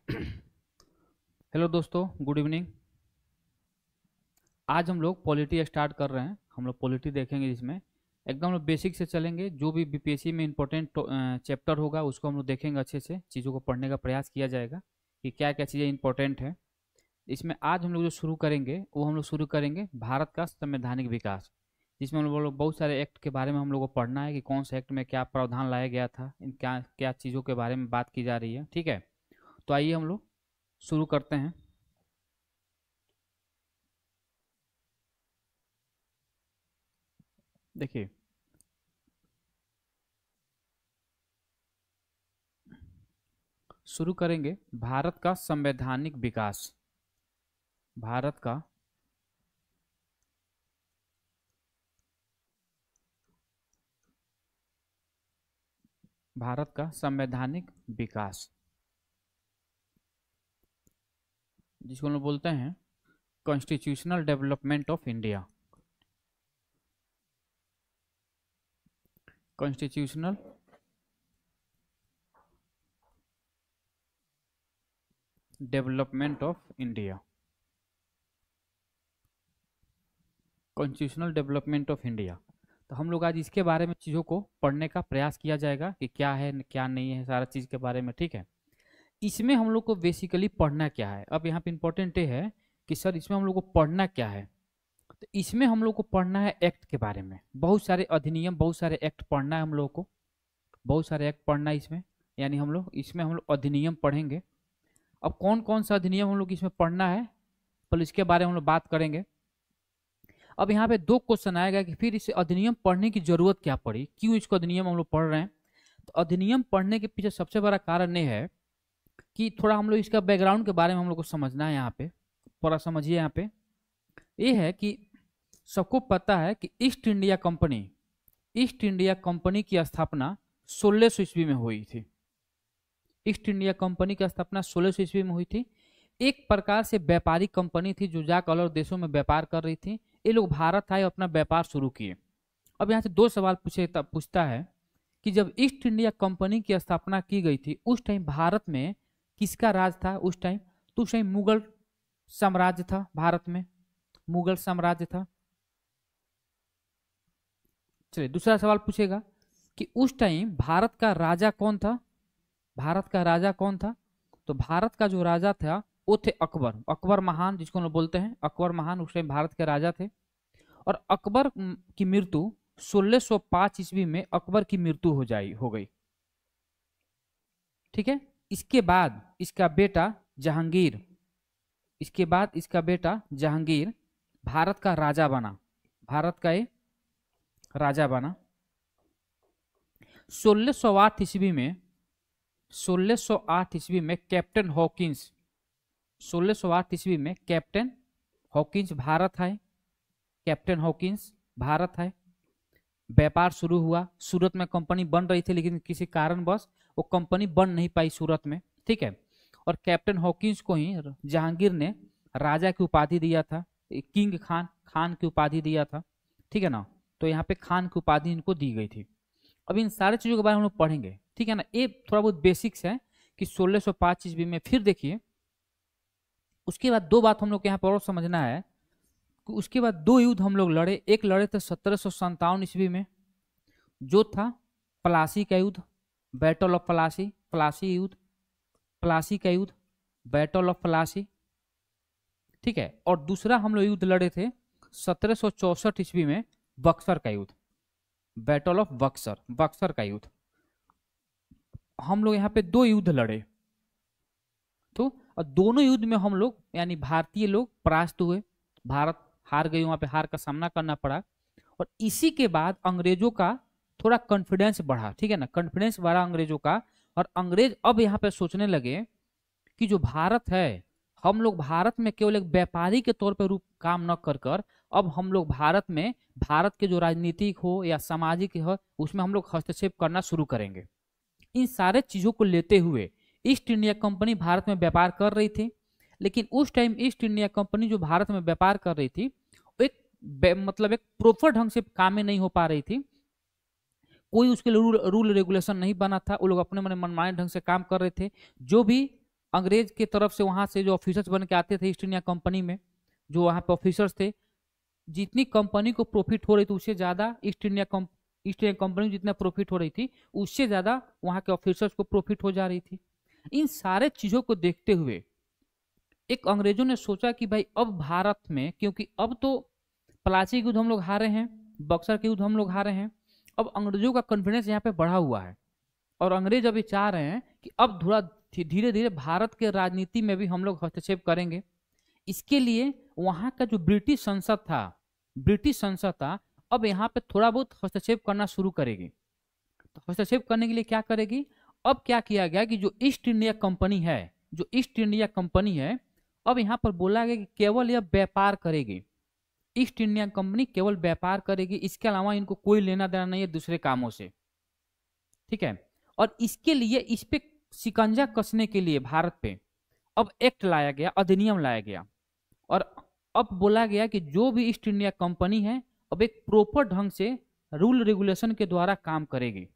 Hello दोस्तों, good evening. आज हम लोग पॉलिटी स्टार्ट कर रहे हैं। हम लोग पॉलिटी देखेंगे, जिसमें एकदम लोग बेसिक से चलेंगे। जो भी बीपीएससी में इंपॉर्टेंट चैप्टर होगा उसको हम लोग देखेंगे, अच्छे से चीज़ों को पढ़ने का प्रयास किया जाएगा कि क्या क्या चीज़ें इंपॉर्टेंट है। इसमें आज हम लोग जो शुरू करेंगे वो हम लोग शुरू करेंगे भारत का संवैधानिक विकास, जिसमें हम लोग बहुत सारे एक्ट के बारे में हम लोग को पढ़ना है कि कौन से एक्ट में क्या प्रावधान लाया गया था, इन क्या क्या चीज़ों के बारे में बात की जा रही है। ठीक है, तो आइए हम लोग शुरू करते हैं। देखिए, शुरू करेंगे भारत का संवैधानिक विकास। भारत का भारत का संवैधानिक विकास, जिसको हम लोग बोलते हैं constitutional development of India. Constitutional development of India. Constitutional development of India. तो हम लोग आज इसके बारे में चीज़ों को पढ़ने का प्रयास किया जाएगा कि क्या है क्या नहीं है, सारा चीज़ के बारे में। ठीक है, इसमें हम लोग को बेसिकली पढ़ना क्या है। अब यहाँ पे इंपॉर्टेंट ये है कि सर इसमें हम लोग को पढ़ना क्या है। तो इसमें हम लोग को पढ़ना है एक्ट के बारे में। बहुत सारे अधिनियम, बहुत सारे एक्ट पढ़ना है हम लोग को। बहुत सारे एक्ट पढ़ना है इसमें, यानी हम लोग अधिनियम पढ़ेंगे। अब कौन कौन सा अधिनियम हम लोग इसमें पढ़ना है, पहले इसके बारे में हम लोग बात करेंगे। अब यहाँ पे दो क्वेश्चन आएगा कि फिर इसे अधिनियम पढ़ने की जरूरत क्या पड़ी, क्यों इसको अधिनियम हम लोग पढ़ रहे हैं। तो अधिनियम पढ़ने के पीछे सबसे बड़ा कारण ये है कि थोड़ा हम लोग इसका बैकग्राउंड के बारे में हम लोग को समझना है। यहाँ पे थोड़ा समझिए। यहाँ पे ये है कि सबको पता है कि ईस्ट इंडिया कंपनी की स्थापना 1600 ईस्वी में हुई थी। ईस्ट इंडिया कंपनी की स्थापना 1600 ईस्वी में हुई थी। एक प्रकार से व्यापारिक कंपनी थी जो जाकर अलग देशों में व्यापार कर रही थी। ये लोग भारत आए, अपना व्यापार शुरू किए। अब यहाँ से दो सवाल पूछता है कि जब ईस्ट इंडिया कंपनी की स्थापना की गई थी उस टाइम भारत में किसका राज था उस टाइम। तो उस टाइम मुगल साम्राज्य था भारत में, मुगल साम्राज्य था। चलिए, दूसरा सवाल पूछेगा कि उस टाइम भारत का राजा कौन था। भारत का राजा कौन था। तो भारत का जो राजा था वो थे अकबर। अकबर महान, जिसको हम लोग बोलते हैं अकबर महान, उस टाइम भारत के राजा थे। और अकबर की मृत्यु 1605 ईस्वी में अकबर की मृत्यु हो गई। ठीक है, इसके बाद इसका बेटा जहांगीर, भारत का राजा बना। भारत का ये राजा बना 1608 ईस्वी में। 1608 ईस्वी में कैप्टन हॉकिंस 1608 ईस्वी में कैप्टन हॉकिंस भारत आए। कैप्टन हॉकिंस भारत आए, व्यापार शुरू हुआ। सूरत में कंपनी बन रही थी, लेकिन किसी कारणवश वो कंपनी बन नहीं पाई सूरत में। ठीक है, और कैप्टन हॉकिंस को ही जहांगीर ने राजा की उपाधि दिया था, किंग खान, खान की उपाधि दिया था। ठीक है ना, तो यहाँ पे खान की उपाधि इनको दी गई थी। अब इन सारे चीजों के बारे में हम लोग पढ़ेंगे। ठीक है ना, ये थोड़ा बहुत बेसिक्स है कि 1605 ईस्वी में। फिर देखिए, उसके बाद दो बात हम लोग यहाँ पर और समझना है कि उसके बाद दो युद्ध हम लोग लड़े। एक लड़े थे 1757 ईस्वी में, जो था प्लासी का युद्ध, बैटल ऑफ प्लासी। प्लासी युद्ध, प्लासी का युद्ध, बैटल ऑफ प्लासी। ठीक है, और दूसरा हम लोग युद्ध लड़े थे 1764 ईस्वी में, बक्सर का युद्ध, बैटल ऑफ बक्सर, बक्सर का युद्ध। हम लोग यहाँ पे दो युद्ध लड़े। तो और दोनों युद्ध में हम लोग यानी भारतीय लोग परास्त हुए, भारत हार गई, वहां पे हार का सामना करना पड़ा। और इसी के बाद अंग्रेजों का थोड़ा कॉन्फिडेंस बढ़ा। ठीक है ना, कॉन्फिडेंस बढ़ा अंग्रेजों का। और अंग्रेज अब यहाँ पे सोचने लगे कि जो भारत है, हम लोग भारत में केवल एक व्यापारी के तौर पर रूप काम न कर कर अब हम लोग भारत में, भारत के जो राजनीतिक हो या सामाजिक हो, उसमें हम लोग हस्तक्षेप करना शुरू करेंगे। इन सारे चीजों को लेते हुए ईस्ट इंडिया कंपनी भारत में व्यापार कर रही थी। लेकिन उस टाइम ईस्ट इंडिया कंपनी जो भारत में व्यापार कर रही थी, एक मतलब एक प्रॉपर ढंग से काम में नहीं हो पा रही थी। कोई उसके लिए रूल रेगुलेशन नहीं बना था। वो लोग अपने मनमाने ढंग से काम कर रहे थे। जो भी अंग्रेज के तरफ से वहां से जो ऑफिसर्स बन के आते थे ईस्ट इंडिया कंपनी में, जो वहां पे ऑफिसर्स थे, जितनी कंपनी को प्रॉफिट हो रही थी उससे ज्यादा ईस्ट इंडिया कंपनी को जितना प्रॉफिट हो रही थी उससे ज्यादा वहां के ऑफिसर्स को प्रॉफिट हो जा रही थी। इन सारे चीजों को देखते हुए एक अंग्रेजों ने सोचा कि भाई अब भारत में, क्योंकि अब तो प्लासी के युद्ध हम लोग हारे हैं, बक्सर के युद्ध हम लोग हारे हैं, अब अंग्रेजों का कॉन्फिडेंस यहाँ पे बढ़ा हुआ है और अंग्रेज अभी चाह रहे हैं कि अब थोड़ा धीरे धीरे भारत के राजनीति में भी हम लोग हस्तक्षेप करेंगे। इसके लिए वहां का जो ब्रिटिश संसद था अब यहाँ पे थोड़ा बहुत हस्तक्षेप करना शुरू करेगी। तो हस्तक्षेप करने के लिए क्या करेगी, अब क्या किया गया कि जो ईस्ट इंडिया कंपनी है अब यहाँ पर बोला गया कि केवल यह व्यापार करेगी, ईस्ट इंडिया कंपनी केवल व्यापार करेगी, इसके अलावा इनको कोई लेना देना नहीं है दूसरे कामों से। ठीक है, और इसके लिए इस पे शिकंजा कसने के लिए भारत पे अब एक्ट लाया गया, अधिनियम लाया गया और अब बोला गया कि जो भी ईस्ट इंडिया कंपनी है अब एक प्रॉपर ढंग से रूल रेगुलेशन के द्वारा काम करेगी।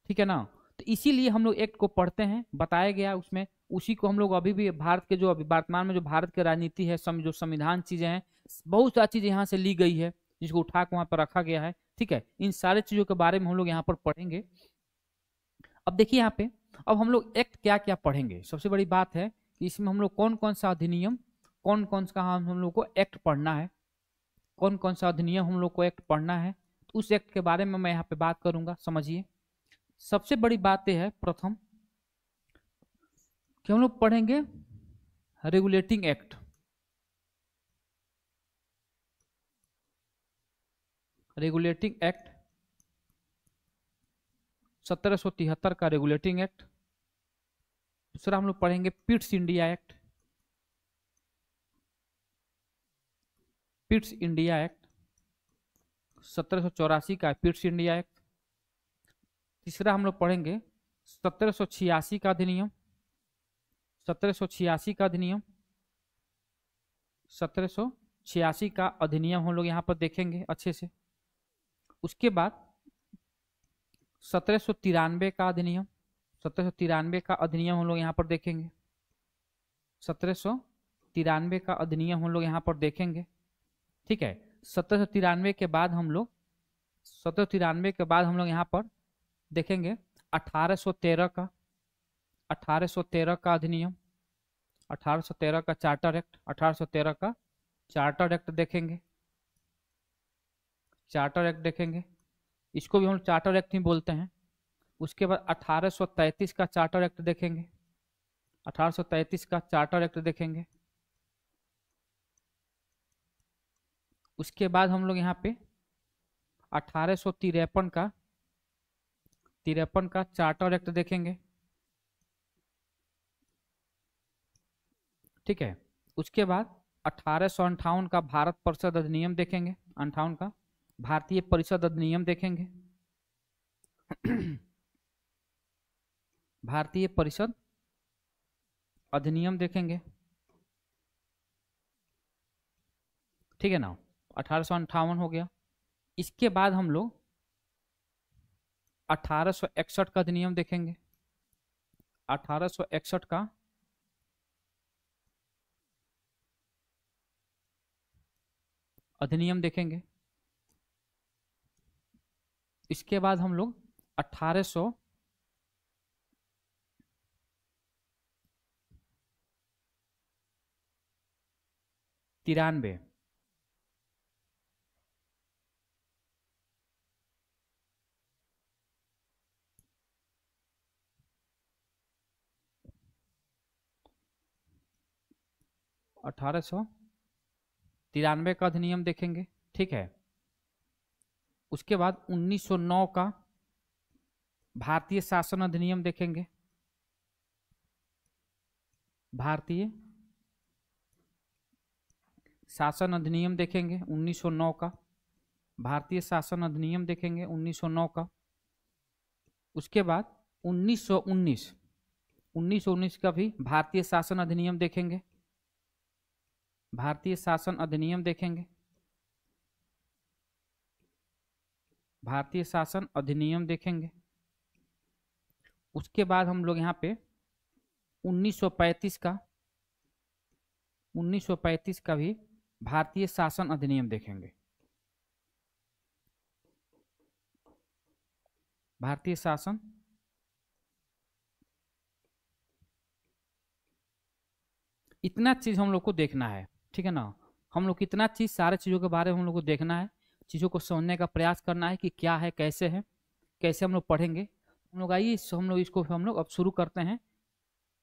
ठीक है ना, तो इसीलिए हम लोग एक्ट को पढ़ते हैं, बताया गया उसमें, उसी को हम लोग अभी भी भारत के जो अभी वर्तमान में जो भारत की राजनीति है, जो संविधान चीजें हैं, बहुत सारी चीजें यहाँ से ली गई है जिसको उठा के वहां पर रखा गया है। ठीक है, इन सारे चीजों के बारे में हम लोग यहाँ पर पढ़ेंगे। अब देखिए यहाँ पे अब हम लोग एक्ट क्या क्या पढ़ेंगे। सबसे बड़ी बात है कि इसमें हम लोग कौन कौन सा अधिनियम, कौन कौन सा हम लोग को एक्ट पढ़ना है, कौन कौन सा अधिनियम हम लोग को एक्ट पढ़ना है, तो उस एक्ट के बारे में मैं यहाँ पे बात करूंगा। समझिए, सबसे बड़ी बात यह है प्रथम कि हम लोग पढ़ेंगे रेगुलेटिंग एक्ट। रेगुलेटिंग एक्ट 1773 का रेगुलेटिंग एक्ट। दूसरा हम लोग पढ़ेंगे Pitt's India act, Pitt's India act 1784 का पिट्स इंडिया एक्ट। तीसरा हम लोग पढ़ेंगे 1786 का अधिनियम, 1786 का अधिनियम, 1786 का अधिनियम हम लोग यहाँ पर देखेंगे अच्छे से। उसके बाद 1793 का अधिनियम, 1793 का अधिनियम हम लोग यहाँ पर देखेंगे, 1793 का अधिनियम हम लोग यहाँ पर देखेंगे। ठीक है, 1793 के बाद हम लोग 1793 के बाद हम लोग यहाँ पर देखेंगे 1813 का, 1813 का अधिनियम, 1813 का चार्टर एक्ट, 1813 का चार्टर एक्ट देखेंगे, चार्टर एक्ट देखेंगे, इसको भी हम चार्टर एक्ट ही बोलते हैं। उसके बाद 1833 का चार्टर एक्ट देखेंगे, 1833 का चार्टर एक्ट देखेंगे। उसके बाद हम लोग यहाँ पे 1853 का चार्टर एक्ट देखेंगे। ठीक है, उसके बाद 1858 का भारत परिषद अधिनियम देखेंगे, 58 का भारतीय परिषद अधिनियम देखेंगे, भारतीय परिषद अधिनियम देखेंगे। ठीक है ना, 1858 हो गया। इसके बाद हम लोग 1861 का अधिनियम देखेंगे, 1861 का अधिनियम देखेंगे। इसके बाद हम लोग 1893 1893 का अधिनियम देखेंगे। ठीक है, उसके बाद 1909 का भारतीय शासन अधिनियम देखेंगे, भारतीय शासन अधिनियम देखेंगे 1909 का, भारतीय शासन अधिनियम देखेंगे 1909 का। उसके बाद 1919 का भी भारतीय शासन अधिनियम देखेंगे, भारतीय शासन अधिनियम देखेंगे, भारतीय शासन अधिनियम देखेंगे। उसके बाद हम लोग यहाँ पे 1935 का 1935 का भी भारतीय शासन अधिनियम देखेंगे। भारतीय शासन इतना चीज हम लोग को देखना है, ठीक है ना। हम लोग कितना चीज, सारे चीजों के बारे में हम लोग को देखना है, चीजों को समझने का प्रयास करना है कि क्या है, कैसे हम लोग पढ़ेंगे। हम लोग आइए हम लोग अब शुरू करते हैं।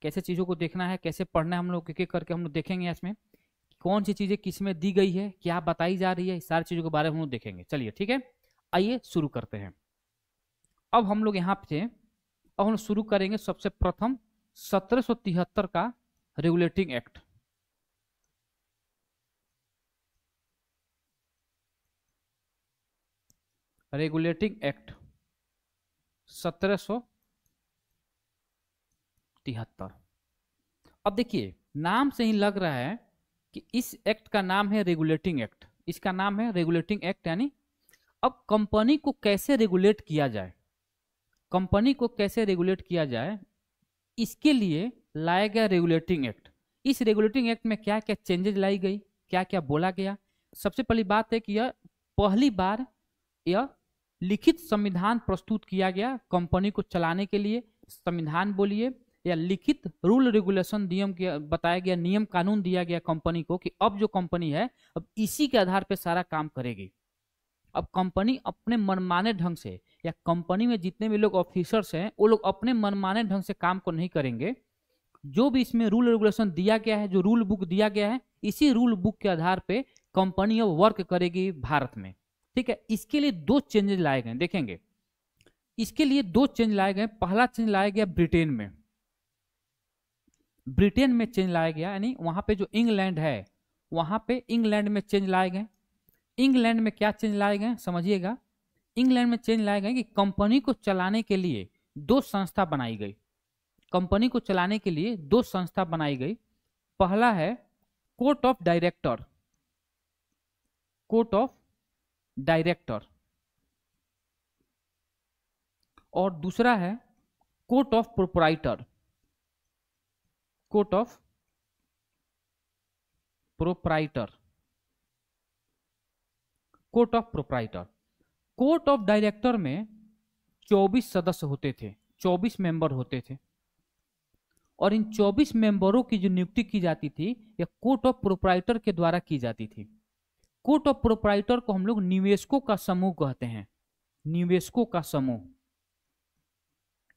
कैसे चीजों को देखना है, कैसे पढ़ना है, हम लोग एक एक करके हम लोग देखेंगे। इसमें कौन सी चीजें किस में दी गई है, क्या बताई जा रही है, इस सारी चीजों के बारे में हम लोग देखेंगे। चलिए ठीक है, आइए शुरू करते हैं। अब हम लोग यहाँ पे अब हम शुरू करेंगे सबसे प्रथम 1773 का रेगुलेटिंग एक्ट। Regulating act 1773। अब देखिए नाम से ही लग रहा है कि इस एक्ट का नाम है रेगुलेटिंग एक्ट। इसका नाम है रेगुलेटिंग एक्ट, यानी अब कंपनी को कैसे रेगुलेट किया जाए, कंपनी को कैसे रेगुलेट किया जाए, इसके लिए लाया गया रेगुलेटिंग एक्ट। इस रेगुलेटिंग एक्ट में क्या क्या चेंजेस लाई गई, क्या क्या बोला गया। सबसे पहली बात है कि यह पहली बार यह लिखित संविधान प्रस्तुत किया गया कंपनी को चलाने के लिए। संविधान बोलिए या लिखित रूल रेगुलेशन नियम बताया गया, नियम कानून दिया गया कंपनी को कि अब जो कंपनी है अब इसी के आधार पर सारा काम करेगी। अब कंपनी अपने मनमाने ढंग से, या कंपनी में जितने भी लोग ऑफिसर्स हैं वो लोग अपने मनमाने ढंग से काम को नहीं करेंगे। जो भी इसमें रूल रेगुलेशन दिया गया है, जो रूल बुक दिया गया है, इसी रूल बुक के आधार पे कंपनी अब वर्क करेगी भारत में। ठीक है, इसके लिए दो चेंजेस लाए गए, देखेंगे इसके लिए दो चेंज लाए गए। पहला चेंज लाया गया ब्रिटेन में, ब्रिटेन में चेंज लाया गया, यानी वहां पे जो इंग्लैंड है वहां पे इंग्लैंड में चेंज लाए गए। इंग्लैंड में क्या चेंज लाए गए समझिएगा। इंग्लैंड में चेंज लाए गए कि कंपनी को चलाने के लिए दो संस्था बनाई गई। कंपनी को चलाने के लिए दो संस्था बनाई गई। पहला है court of director, court of director, और दूसरा है court of proprietor, court of proprietor, court of proprietor. Court of director में 24 सदस्य होते थे, 24 मेंबर होते थे, और इन 24 मेंबरों की जो नियुक्ति की जाती थी यह कोर्ट ऑफ प्रोप्राइटर के द्वारा की जाती थी। कोर्ट ऑफ प्रोप्राइटर को हम लोग निवेशकों का समूह कहते हैं, निवेशकों का समूह,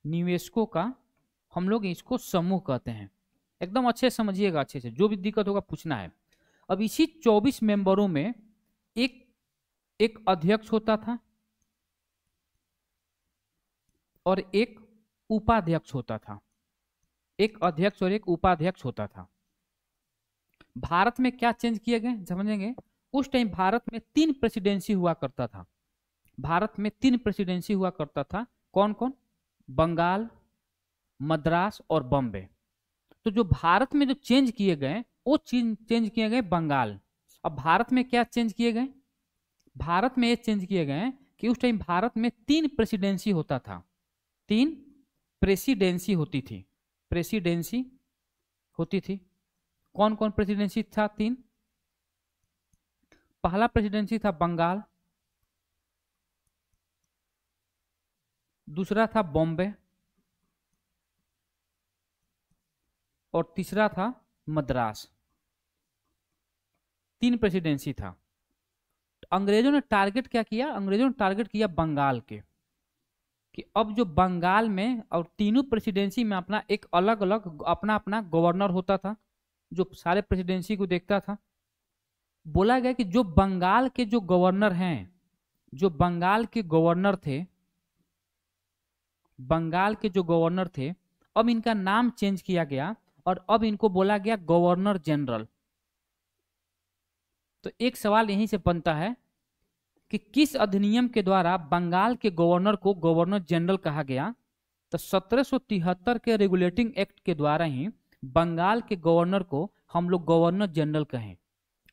निवेशकों का हम लोग इसको समूह कहते हैं। एकदम अच्छे समझिएगा, अच्छे से, जो भी दिक्कत होगा पूछना है। अब इसी 24 मेंबरों में एक अध्यक्ष होता था और एक उपाध्यक्ष होता था, एक अध्यक्ष और एक उपाध्यक्ष होता था। भारत में क्या चेंज किए गए समझेंगे। उस टाइम भारत में 3 प्रेसिडेंसी हुआ करता था, भारत में 3 प्रेसिडेंसी हुआ करता था। कौन कौन? बंगाल, मद्रास और बॉम्बे। तो जो भारत में जो चेंज किए गए वो चेंज किए गए बंगाल। अब भारत में क्या चेंज किए गए, भारत में ये चेंज किए गए कि उस टाइम भारत में 3 प्रेसिडेंसी होता था, 3 प्रेसिडेंसी होती थी, प्रेसिडेंसी होती थी। कौन कौन प्रेसिडेंसी था? 3। पहला प्रेसिडेंसी था बंगाल, दूसरा था बॉम्बे और तीसरा था मद्रास। 3 प्रेसिडेंसी था। अंग्रेजों ने टारगेट क्या किया? अंग्रेजों ने टारगेट किया बंगाल के, कि अब जो बंगाल में और तीनों प्रेसिडेंसी में अपना एक अलग अलग अपना अपना गवर्नर होता था जो सारे प्रेसिडेंसी को देखता था। बोला गया कि जो बंगाल के जो गवर्नर हैं, जो बंगाल के गवर्नर थे, बंगाल के जो गवर्नर थे, अब इनका नाम चेंज किया गया और अब इनको बोला गया गवर्नर जनरल। तो एक सवाल यहीं से बनता है कि किस अधिनियम के द्वारा बंगाल के गवर्नर को गवर्नर जनरल कहा गया? तो 1773 के रेगुलेटिंग एक्ट के द्वारा ही बंगाल के गवर्नर को हम लोग गवर्नर जनरल कहें।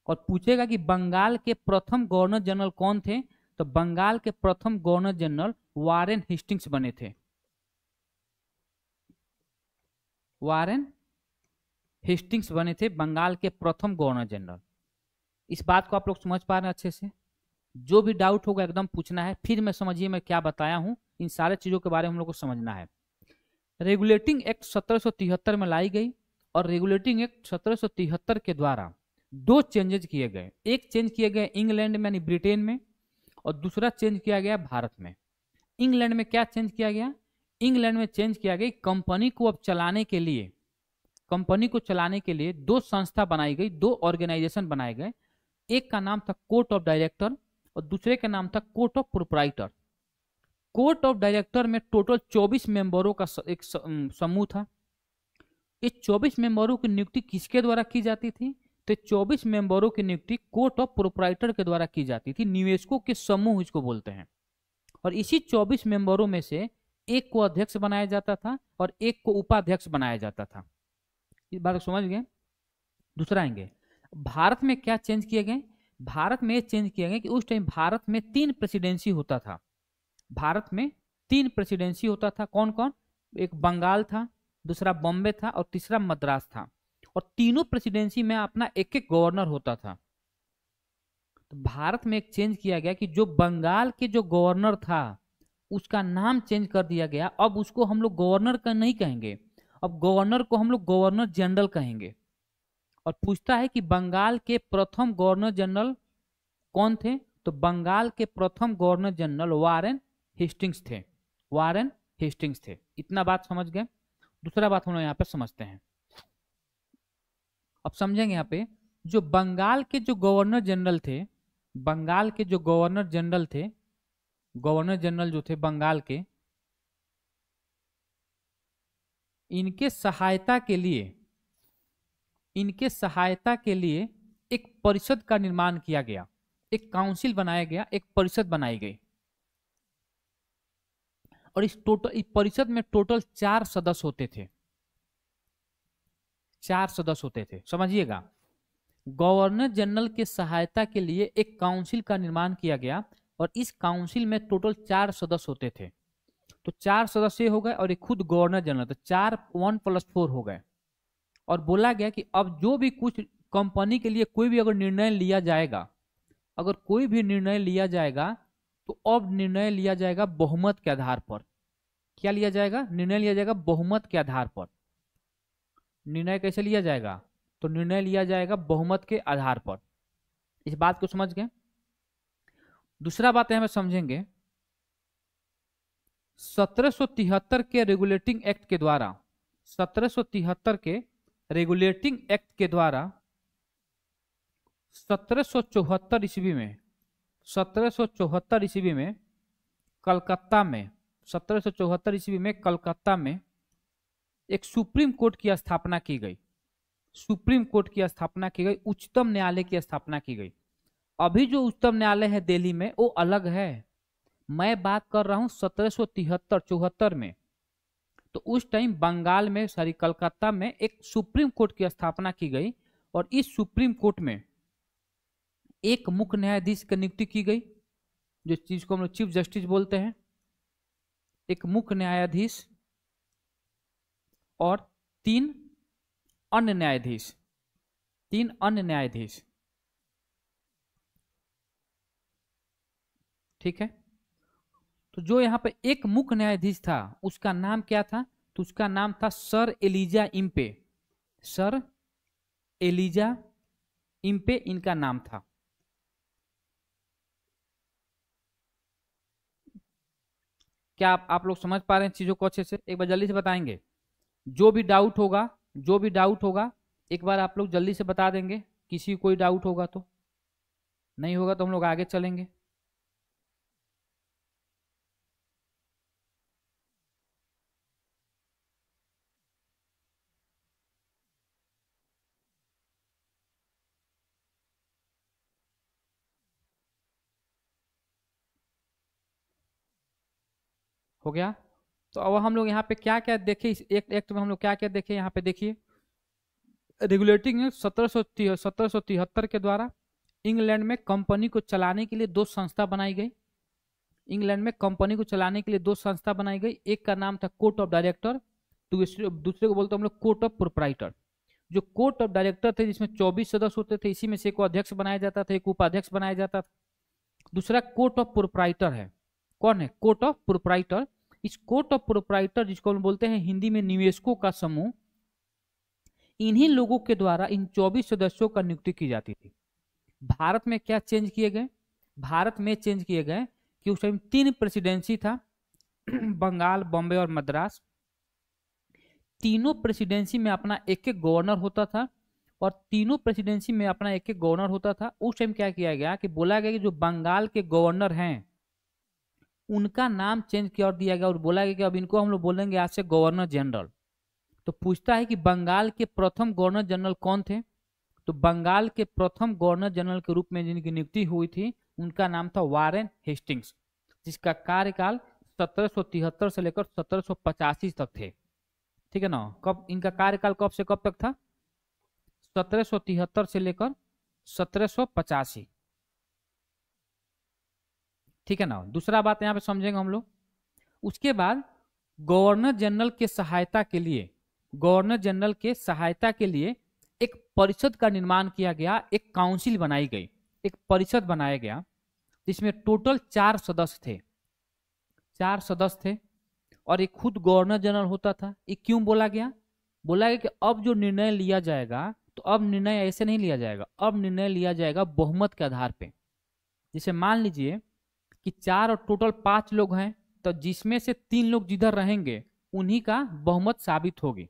और पूछेगा कि बंगाल के प्रथम गवर्नर जनरल कौन थे? तो बंगाल के प्रथम गवर्नर जनरल वारेन हेस्टिंग्स बने थे, वारेन हेस्टिंग्स बने थे बंगाल के प्रथम गवर्नर जनरल। इस बात को आप लोग समझ पा रहे हैं अच्छे से? जो भी डाउट होगा एकदम पूछना है, फिर मैं समझिए मैं क्या बताया हूं, इन सारे चीजों के बारे में हम लोग को समझना है। रेगुलेटिंग एक्ट 1773 में लाई गई और रेगुलेटिंग एक्ट 1773 के द्वारा दो चेंजेस किए गए। एक चेंज किए गए इंग्लैंड में यानी ब्रिटेन में, और दूसरा चेंज किया गया भारत में। इंग्लैंड में क्या चेंज किया गया? इंग्लैंड में चेंज किया गया कंपनी को अब चलाने के लिए, कंपनी को चलाने के लिए दो संस्था बनाई गई, दो ऑर्गेनाइजेशन बनाए गए। एक का नाम था कोर्ट ऑफ डायरेक्टर और दूसरे का नाम था court of proprietor. Court of director में टोटल 24 मेंबरों का एक समूह था। इस 24 मेंबरों की नियुक्ति किसके द्वारा की जाती थी? तो 24 मेंबरों की नियुक्ति कोर्ट ऑफ प्रोप्राइटर के द्वारा की जाती थी। निवेशकों के समूह इसको बोलते हैं। और इसी 24 मेंबरों में से एक को अध्यक्ष बनाया जाता था और एक को उपाध्यक्ष बनाया जाता था। इस बात को समझ गए? दूसरा आएंगे, भारत में क्या चेंज किए गए? भारत में चेंज किया गया कि उस टाइम भारत में 3 प्रेसिडेंसी होता था। भारत में 3 प्रेसिडेंसी होता था। कौन कौन? एक बंगाल था, दूसरा बॉम्बे था और तीसरा मद्रास था। और तीनों प्रेसिडेंसी में अपना एक एक गवर्नर होता था। तो भारत में एक चेंज किया गया कि जो बंगाल के जो गवर्नर था उसका नाम चेंज कर दिया गया। अब उसको हम लोग गवर्नर का नहीं कहेंगे, अब गवर्नर को हम लोग गवर्नर जनरल कहेंगे। और पूछता है कि बंगाल के प्रथम गवर्नर जनरल कौन थे? तो बंगाल के प्रथम गवर्नर जनरल वारेन हेस्टिंग्स थे। वारेन हेस्टिंग्स थे। इतना बात समझ गए? दूसरा बात हम लोग यहाँ पे समझते हैं। अब समझेंगे यहाँ पे, जो बंगाल के जो गवर्नर जनरल थे, बंगाल के जो गवर्नर जनरल थे, गवर्नर जनरल जो थे बंगाल के, इनके सहायता के लिए, इनके सहायता के लिए एक परिषद का निर्माण किया गया, एक काउंसिल बनाया गया, एक परिषद बनाई गई। और इस परिषद में टोटल 4 सदस्य होते थे। 4 सदस्य होते थे, समझिएगा। गवर्नर जनरल के सहायता के लिए एक काउंसिल का निर्माण किया गया और इस काउंसिल में टोटल 4 सदस्य होते थे। तो 4 सदस्य हो गए और एक खुद गवर्नर जनरल, तो 4 1 + 4 हो गए। और बोला गया कि अब जो भी कुछ कंपनी के लिए कोई भी अगर निर्णय लिया जाएगा, अगर कोई भी निर्णय लिया जाएगा तो अब निर्णय लिया जाएगा बहुमत के आधार पर। क्या लिया जाएगा? निर्णय लिया जाएगा बहुमत के आधार पर। निर्णय कैसे लिया जाएगा? तो निर्णय लिया जाएगा बहुमत के आधार पर। इस बात को समझ गए? दूसरा बात है हमें समझेंगे, 1773 के रेगुलेटिंग एक्ट के द्वारा, 1773 के रेगुलेटिंग एक्ट के द्वारा 1774 ईस्वी में, 1774 ईस्वी में कलकत्ता में, 1774 ईस्वी में कलकत्ता में एक सुप्रीम कोर्ट की स्थापना की गई। सुप्रीम कोर्ट की स्थापना की गई, उच्चतम न्यायालय की स्थापना की गई। अभी जो उच्चतम न्यायालय है दिल्ली में वो अलग है। मैं बात कर रहा हूं 1773-74 में। तो उस टाइम बंगाल में, सॉरी कलकत्ता में एक सुप्रीम कोर्ट की स्थापना की गई और इस सुप्रीम कोर्ट में एक मुख्य न्यायाधीश की नियुक्ति की गई, जो चीज को हम लोग चीफ जस्टिस बोलते हैं। एक मुख्य न्यायाधीश और 3 अन्य न्यायाधीश, 3 अन्य न्यायाधीश। ठीक है। तो जो यहाँ पे एक मुख्य न्यायाधीश था उसका नाम क्या था? तो उसका नाम था sir Elijah Impey. Sir Elijah Impey इनका नाम था। क्या आप लोग समझ पा रहे हैं चीजों को अच्छे से? एक बार जल्दी से बताएंगे। जो भी डाउट होगा, जो भी डाउट होगा एक बार आप लोग जल्दी से बता देंगे। किसी कोई डाउट होगा तो, नहीं होगा तो हम लोग आगे चलेंगे। हो गया? तो अब हम लोग यहाँ पे क्या क्या देखे, इस एक एक्ट में हम लोग क्या क्या देखे? यहाँ पे देखिए, रेगुलेटिंग एक्ट 1773 के द्वारा इंग्लैंड में कंपनी को चलाने के लिए 2 संस्था बनाई गई। इंग्लैंड में कंपनी को चलाने के लिए 2 संस्था बनाई गई। एक का नाम था कोर्ट ऑफ डायरेक्टर, दूसरे को बोलते हम लोग कोर्ट ऑफ प्रोप्राइटर। जो कोर्ट ऑफ डायरेक्टर थे जिसमें 24 सदस्य होते थे, इसी में से एक को अध्यक्ष बनाया जाता था, एक उपाध्यक्ष बनाया जाता था। दूसरा कोर्ट ऑफ प्रोप्राइटर है। कौन है? Court of proprietor. इस कोर्ट ऑफ प्रोप्राइटर, जिसको हम बोलते हैं हिंदी में निवेशकों का समूह, इन्हीं लोगों के द्वारा इन 24 सदस्यों का नियुक्ति की जाती थी। भारत में क्या चेंज किए गए? भारत में चेंज किए गए कि उस टाइम 3 प्रेसिडेंसी था, बंगाल, बॉम्बे और मद्रास। तीनों प्रेसिडेंसी में अपना एक एक गवर्नर होता था, और तीनों प्रेसिडेंसी में अपना एक एक गवर्नर होता था। उस टाइम क्या किया गया कि बोला गया कि जो बंगाल के गवर्नर हैं उनका नाम चेंज किया और दिया गया, और बोला गया कि अब इनको हम लोग बोलेंगे आज से गवर्नर जनरल। तो पूछता है कि बंगाल के प्रथम गवर्नर जनरल कौन थे? तो बंगाल के प्रथम गवर्नर जनरल के रूप में जिनकी नियुक्ति हुई थी उनका नाम था वारेन हेस्टिंग्स, जिसका कार्यकाल 1773 से लेकर 1785 तक थे। ठीक है ना? कब इनका कार्यकाल कब से कब तक था? 1773 से लेकर 1785। ठीक है ना? दूसरा बात यहाँ पे समझेंगे हम लोग। उसके बाद गवर्नर जनरल के सहायता के लिए, गवर्नर जनरल के सहायता के लिए एक परिषद का निर्माण किया गया, एक काउंसिल बनाई गई, एक परिषद बनाया गया जिसमें टोटल 4 सदस्य थे। 4 सदस्य थे और एक खुद गवर्नर जनरल होता था। ये क्यों बोला गया? बोला गया कि अब जो निर्णय लिया जाएगा तो अब निर्णय ऐसे नहीं लिया जाएगा, अब निर्णय लिया जाएगा बहुमत के आधार पे। जैसे मान लीजिए कि 4 और टोटल 5 लोग हैं, तो जिसमें से 3 लोग जिधर रहेंगे उन्हीं का बहुमत साबित होगी।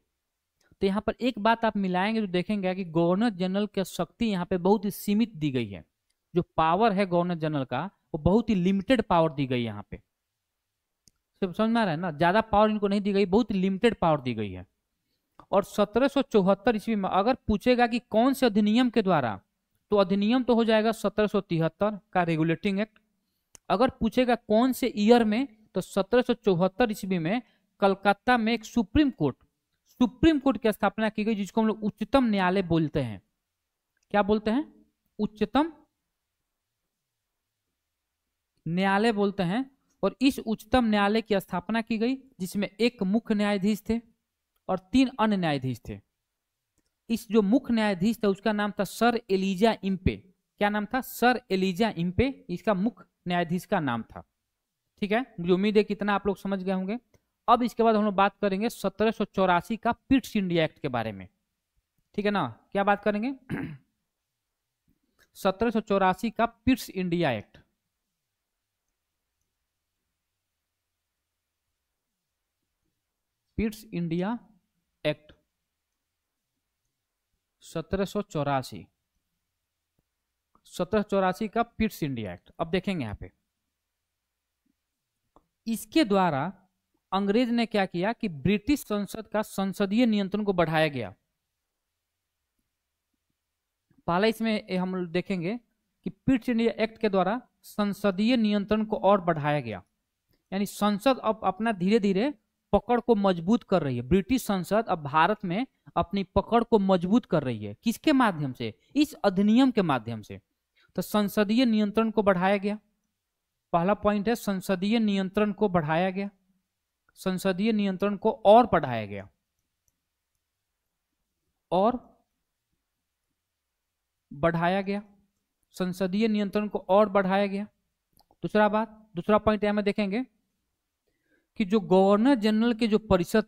तो यहाँ पर एक बात आप मिलाएंगे तो देखेंगे कि गवर्नर जनरल की शक्ति यहाँ पे बहुत ही सीमित दी गई है। जो पावर है गवर्नर जनरल का वो बहुत ही लिमिटेड पावर दी गई यहाँ पे। समझ में आ रहा है ना? ज्यादा पावर इनको नहीं दी गई, बहुत लिमिटेड पावर दी गई है। और 1774 ईस्वी में अगर पूछेगा कि कौन से अधिनियम के द्वारा, तो अधिनियम तो हो जाएगा 1773 का रेगुलेटिंग एक्ट। अगर पूछेगा कौन से ईयर में, तो 1774 ईस्वी में कलकत्ता में एक सुप्रीम कोर्ट की स्थापना की गई, जिसको हम लोग उच्चतम न्यायालय बोलते हैं। क्या बोलते हैं? उच्चतम न्यायालय बोलते हैं। और इस उच्चतम न्यायालय की स्थापना की गई, जिसमें एक मुख्य न्यायाधीश थे और 3 अन्य न्यायाधीश थे। इस जो मुख्य न्यायाधीश था उसका नाम था सर एलिजा इम्पे। क्या नाम था? सर एलिजा इम्पे, इसका मुख्य न्यायाधीश का नाम था। ठीक है, मुझे उम्मीद है कि इतना आप लोग समझ गए होंगे। अब इसके बाद हम लोग बात करेंगे 1784 का पिट्स इंडिया एक्ट के बारे में। ठीक है ना? क्या बात करेंगे? 1784 का Pitt's India act. Pitt's India act 1784 का पिट्स इंडिया एक्ट। अब देखेंगे यहाँ पे, इसके द्वारा अंग्रेज ने क्या किया कि ब्रिटिश संसद का संसदीय नियंत्रण को बढ़ाया गया। पहले इसमें हम लोग देखेंगे कि पिट्स इंडिया एक्ट के द्वारा संसदीय नियंत्रण को और बढ़ाया गया, यानी संसद अब अपना धीरे धीरे पकड़ को मजबूत कर रही है। ब्रिटिश संसद अब भारत में अपनी पकड़ को मजबूत कर रही है। किसके माध्यम से? इस अधिनियम के माध्यम से। तो संसदीय नियंत्रण को बढ़ाया गया। पहला पॉइंट है संसदीय नियंत्रण को बढ़ाया गया। संसदीय नियंत्रण को और बढ़ाया गया, और बढ़ाया गया। संसदीय नियंत्रण को और बढ़ाया गया। दूसरा पॉइंट यहां में देखेंगे कि जो गवर्नर जनरल के जो परिषद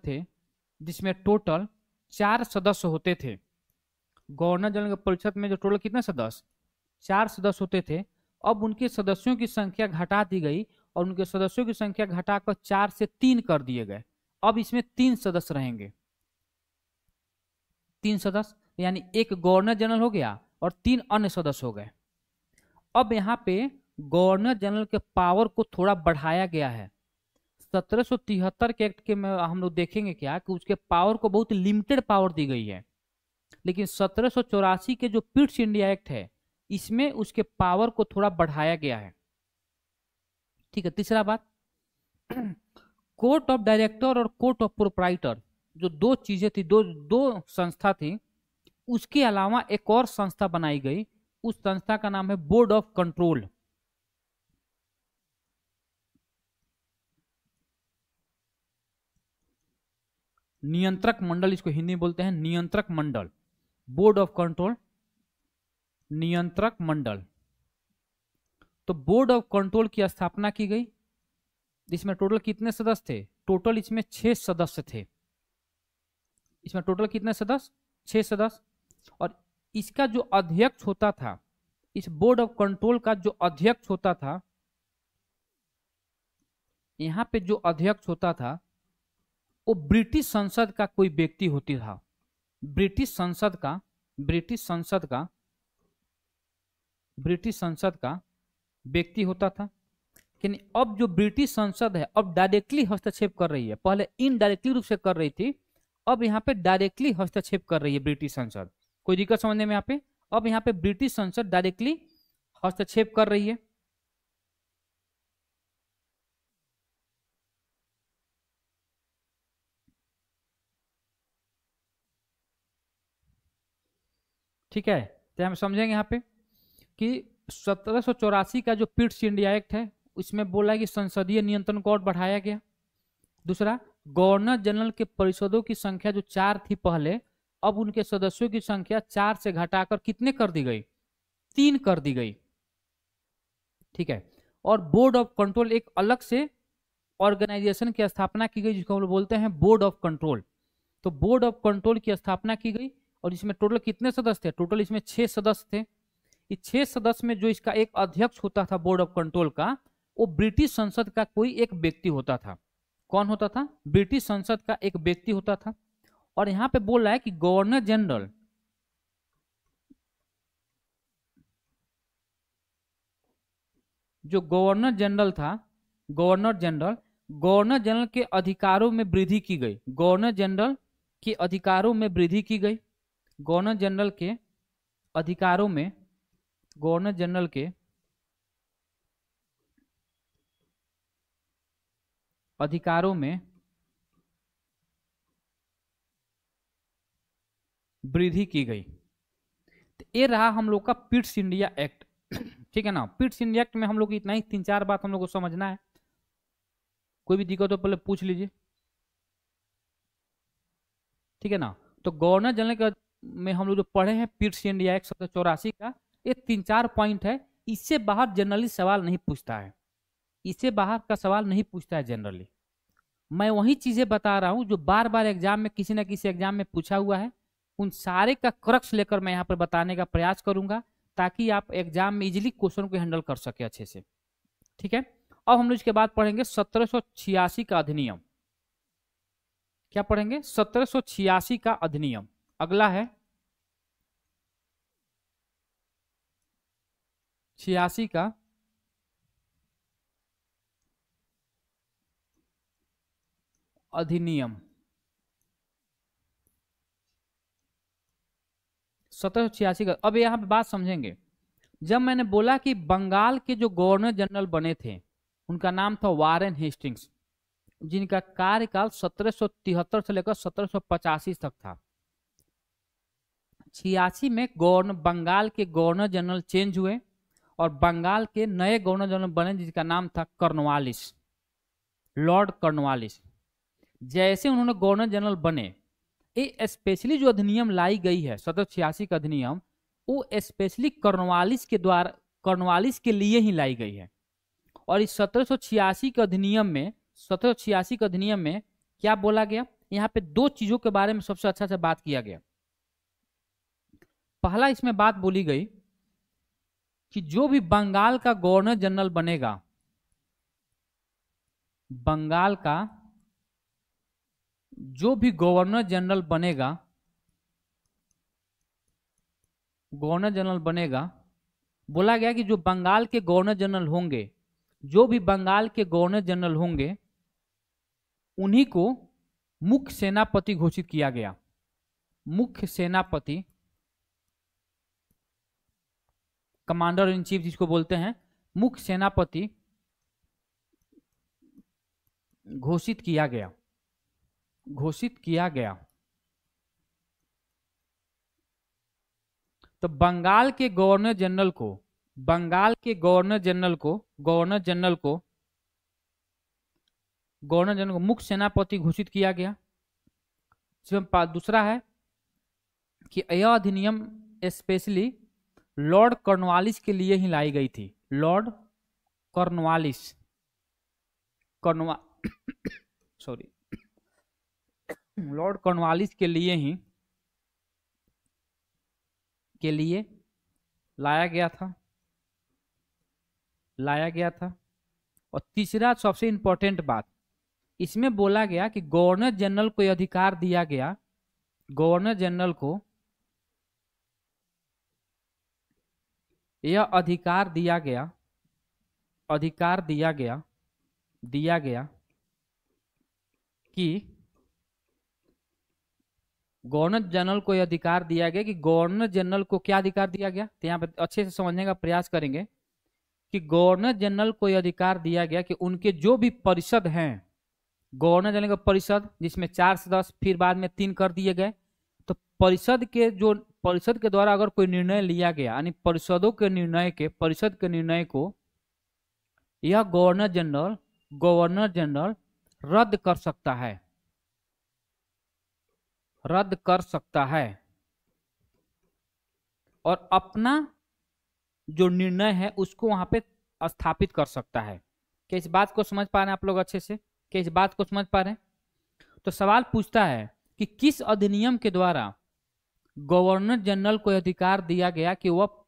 थे, जिसमें टोटल 4 सदस्य होते थे। गवर्नर जनरल के परिषद में जो टोटल कितने सदस्य? 4 सदस्य होते थे। अब उनके सदस्यों की संख्या घटा दी गई और उनके सदस्यों की संख्या घटाकर 4 से 3 कर दिए गए। अब इसमें 3 सदस्य रहेंगे। 3 सदस्य यानी एक गवर्नर जनरल हो गया और 3 अन्य सदस्य हो गए। अब यहाँ पे गवर्नर जनरल के पावर को थोड़ा बढ़ाया गया है। 1773 के एक्ट के में हम लोग देखेंगे क्या कि उसके पावर को बहुत लिमिटेड पावर दी गई है, लेकिन 1784 के जो पिट्स इंडिया एक्ट है इसमें उसके पावर को थोड़ा बढ़ाया गया है। ठीक है, तीसरा बात, कोर्ट ऑफ डायरेक्टर और कोर्ट ऑफ प्रोप्राइटर जो 2 चीजें थी, दो संस्था थी, उसके अलावा एक और संस्था बनाई गई। उस संस्था का नाम है बोर्ड ऑफ कंट्रोल। नियंत्रक मंडल, इसको हिंदी में बोलते हैं नियंत्रक मंडल, बोर्ड ऑफ कंट्रोल, नियंत्रक मंडल। तो बोर्ड ऑफ कंट्रोल की स्थापना की गई। इसमें टोटल कितने सदस्य थे? टोटल इसमें 6 सदस्य थे। इसमें टोटल कितने सदस्य? 6 सदस्य। और इसका जो अध्यक्ष होता था, इस बोर्ड ऑफ कंट्रोल का जो अध्यक्ष होता था, यहां पे जो अध्यक्ष होता था वो ब्रिटिश संसद का कोई व्यक्ति होती था। ब्रिटिश संसद का व्यक्ति होता था। लेकिन अब जो ब्रिटिश संसद है अब डायरेक्टली हस्तक्षेप कर रही है। पहले इनडायरेक्टली रूप से कर रही थी, अब यहाँ पे डायरेक्टली हस्तक्षेप कर रही है ब्रिटिश संसद। कोई दिक्कत समझने में यहाँ पे? अब यहाँ पे ब्रिटिश संसद डायरेक्टली हस्तक्षेप कर रही है। ठीक है, तो हम समझेंगे यहाँ पे कि 1784 का जो पिट्स इंडिया एक्ट है उसमें बोला है कि संसदीय नियंत्रण को और बढ़ाया गया। दूसरा, गवर्नर जनरल के परिषदों की संख्या जो 4 थी पहले, अब उनके सदस्यों की संख्या 4 से घटाकर कितने कर दी गई? 3 कर दी गई। ठीक है, और बोर्ड ऑफ कंट्रोल एक अलग से ऑर्गेनाइजेशन की स्थापना की गई जिसको हम लोग बोलते हैं बोर्ड ऑफ कंट्रोल। तो बोर्ड ऑफ कंट्रोल की स्थापना की गई और इसमें टोटल कितने सदस्य थे? टोटल इसमें 6 सदस्य थे। इस 6 सदस्य में जो इसका एक अध्यक्ष होता था बोर्ड ऑफ कंट्रोल का, वो ब्रिटिश संसद का कोई एक व्यक्ति होता था। कौन होता था? ब्रिटिश संसद का एक व्यक्ति होता था। और यहां पे बोल रहा है कि गवर्नर जनरल जो गवर्नर जनरल था, गवर्नर जनरल के अधिकारों में वृद्धि की गई। गवर्नर जनरल के अधिकारों में वृद्धि की गई। गवर्नर जनरल के अधिकारों में गवर्नर जनरल के अधिकारों में वृद्धि की गई। तो ये रहा हम लोग का पिट्स इंडिया एक्ट। ठीक है ना, पिट्स इंडिया एक्ट में हम लोग इतना ही 3-4 बात हम लोग को समझना है। कोई भी दिक्कत हो पहले पूछ लीजिए। ठीक है ना, तो गवर्नर जनरल का में हम लोग जो पढ़े हैं पिट्स इंडिया एक्ट 1784 का, ये 3-4 पॉइंट है। इससे बाहर जनरली सवाल नहीं पूछता है, इससे बाहर का सवाल नहीं पूछता है जनरली। मैं वही चीजें बता रहा हूं जो बार बार एग्जाम में किसी ना किसी एग्जाम में पूछा हुआ है। उन सारे का क्रक्स लेकर मैं यहाँ पर बताने का प्रयास करूंगा ताकि आप एग्जाम में इजीली क्वेश्चन को हैंडल कर सके अच्छे से। ठीक है, अब हम लोग इसके बाद पढ़ेंगे 1786 का अधिनियम। क्या पढ़ेंगे? 1786 का अधिनियम। अगला है 86 का अधिनियम। 1786 का। अब यहाँ पे बात समझेंगे। जब मैंने बोला कि बंगाल के जो गवर्नर जनरल बने थे उनका नाम था वारेन हेस्टिंग्स, जिनका कार्यकाल 1773 से लेकर 1785 तक था। 86 में बंगाल के गवर्नर जनरल चेंज हुए और बंगाल के नए गवर्नर जनरल बने जिसका नाम था कॉर्नवालिस, लॉर्ड कॉर्नवालिस। जैसे उन्होंने गवर्नर जनरल बने, ये स्पेशली जो अधिनियम लाई गई है 1786 का अधिनियम, वो स्पेशली कॉर्नवालिस के द्वारा, कॉर्नवालिस के लिए ही लाई गई है। और इस 1786 के अधिनियम में 1786 के अधिनियम में क्या बोला गया? यहाँ पे 2 चीजों के बारे में सबसे अच्छा से बात किया गया। पहला इसमें बात बोली गई कि जो भी बंगाल का गवर्नर जनरल बनेगा, बंगाल का जो भी गवर्नर जनरल बनेगा, गवर्नर जनरल बनेगा, बोला गया कि जो बंगाल के गवर्नर जनरल होंगे, जो भी बंगाल के गवर्नर जनरल होंगे, उन्हीं को मुख्य सेनापति घोषित किया गया। मुख्य सेनापति, कमांडर इन चीफ जिसको बोलते हैं, मुख्य सेनापति घोषित किया गया, घोषित किया गया। तो बंगाल के गवर्नर जनरल को, बंगाल के गवर्नर जनरल को, गवर्नर जनरल को मुख्य सेनापति घोषित किया गया। दूसरा है कि यह अधिनियम स्पेशली लॉर्ड कॉर्नवालिस के लिए ही लाई गई थी। Lord Cornwallis sorry Lord Cornwallis के लिए लाया गया था। और तीसरा सबसे इंपॉर्टेंट बात, इसमें बोला गया कि गवर्नर जनरल को यह अधिकार दिया गया, गवर्नर जनरल को यह अधिकार दिया गया कि गवर्नर जनरल को यह अधिकार दिया गया कि गवर्नर जनरल को क्या अधिकार दिया गया, तो यहाँ पर अच्छे से समझने का प्रयास करेंगे कि गवर्नर जनरल को यह अधिकार दिया गया कि उनके जो भी परिषद हैं, गवर्नर जनरल का परिषद जिसमें 4 सदस्य फिर बाद में 3 कर दिए गए, तो परिषद के द्वारा अगर कोई निर्णय लिया गया, यानी परिषद के निर्णय को यह गवर्नर जनरल रद्द कर सकता है और अपना जो निर्णय है उसको वहां पे स्थापित कर सकता है। क्या इस बात को समझ पा रहे हैं आप लोग अच्छे से? क्या इस बात को समझ पा रहे हैं? तो सवाल पूछता है कि किस अधिनियम के द्वारा गवर्नर जनरल को अधिकार दिया गया कि वह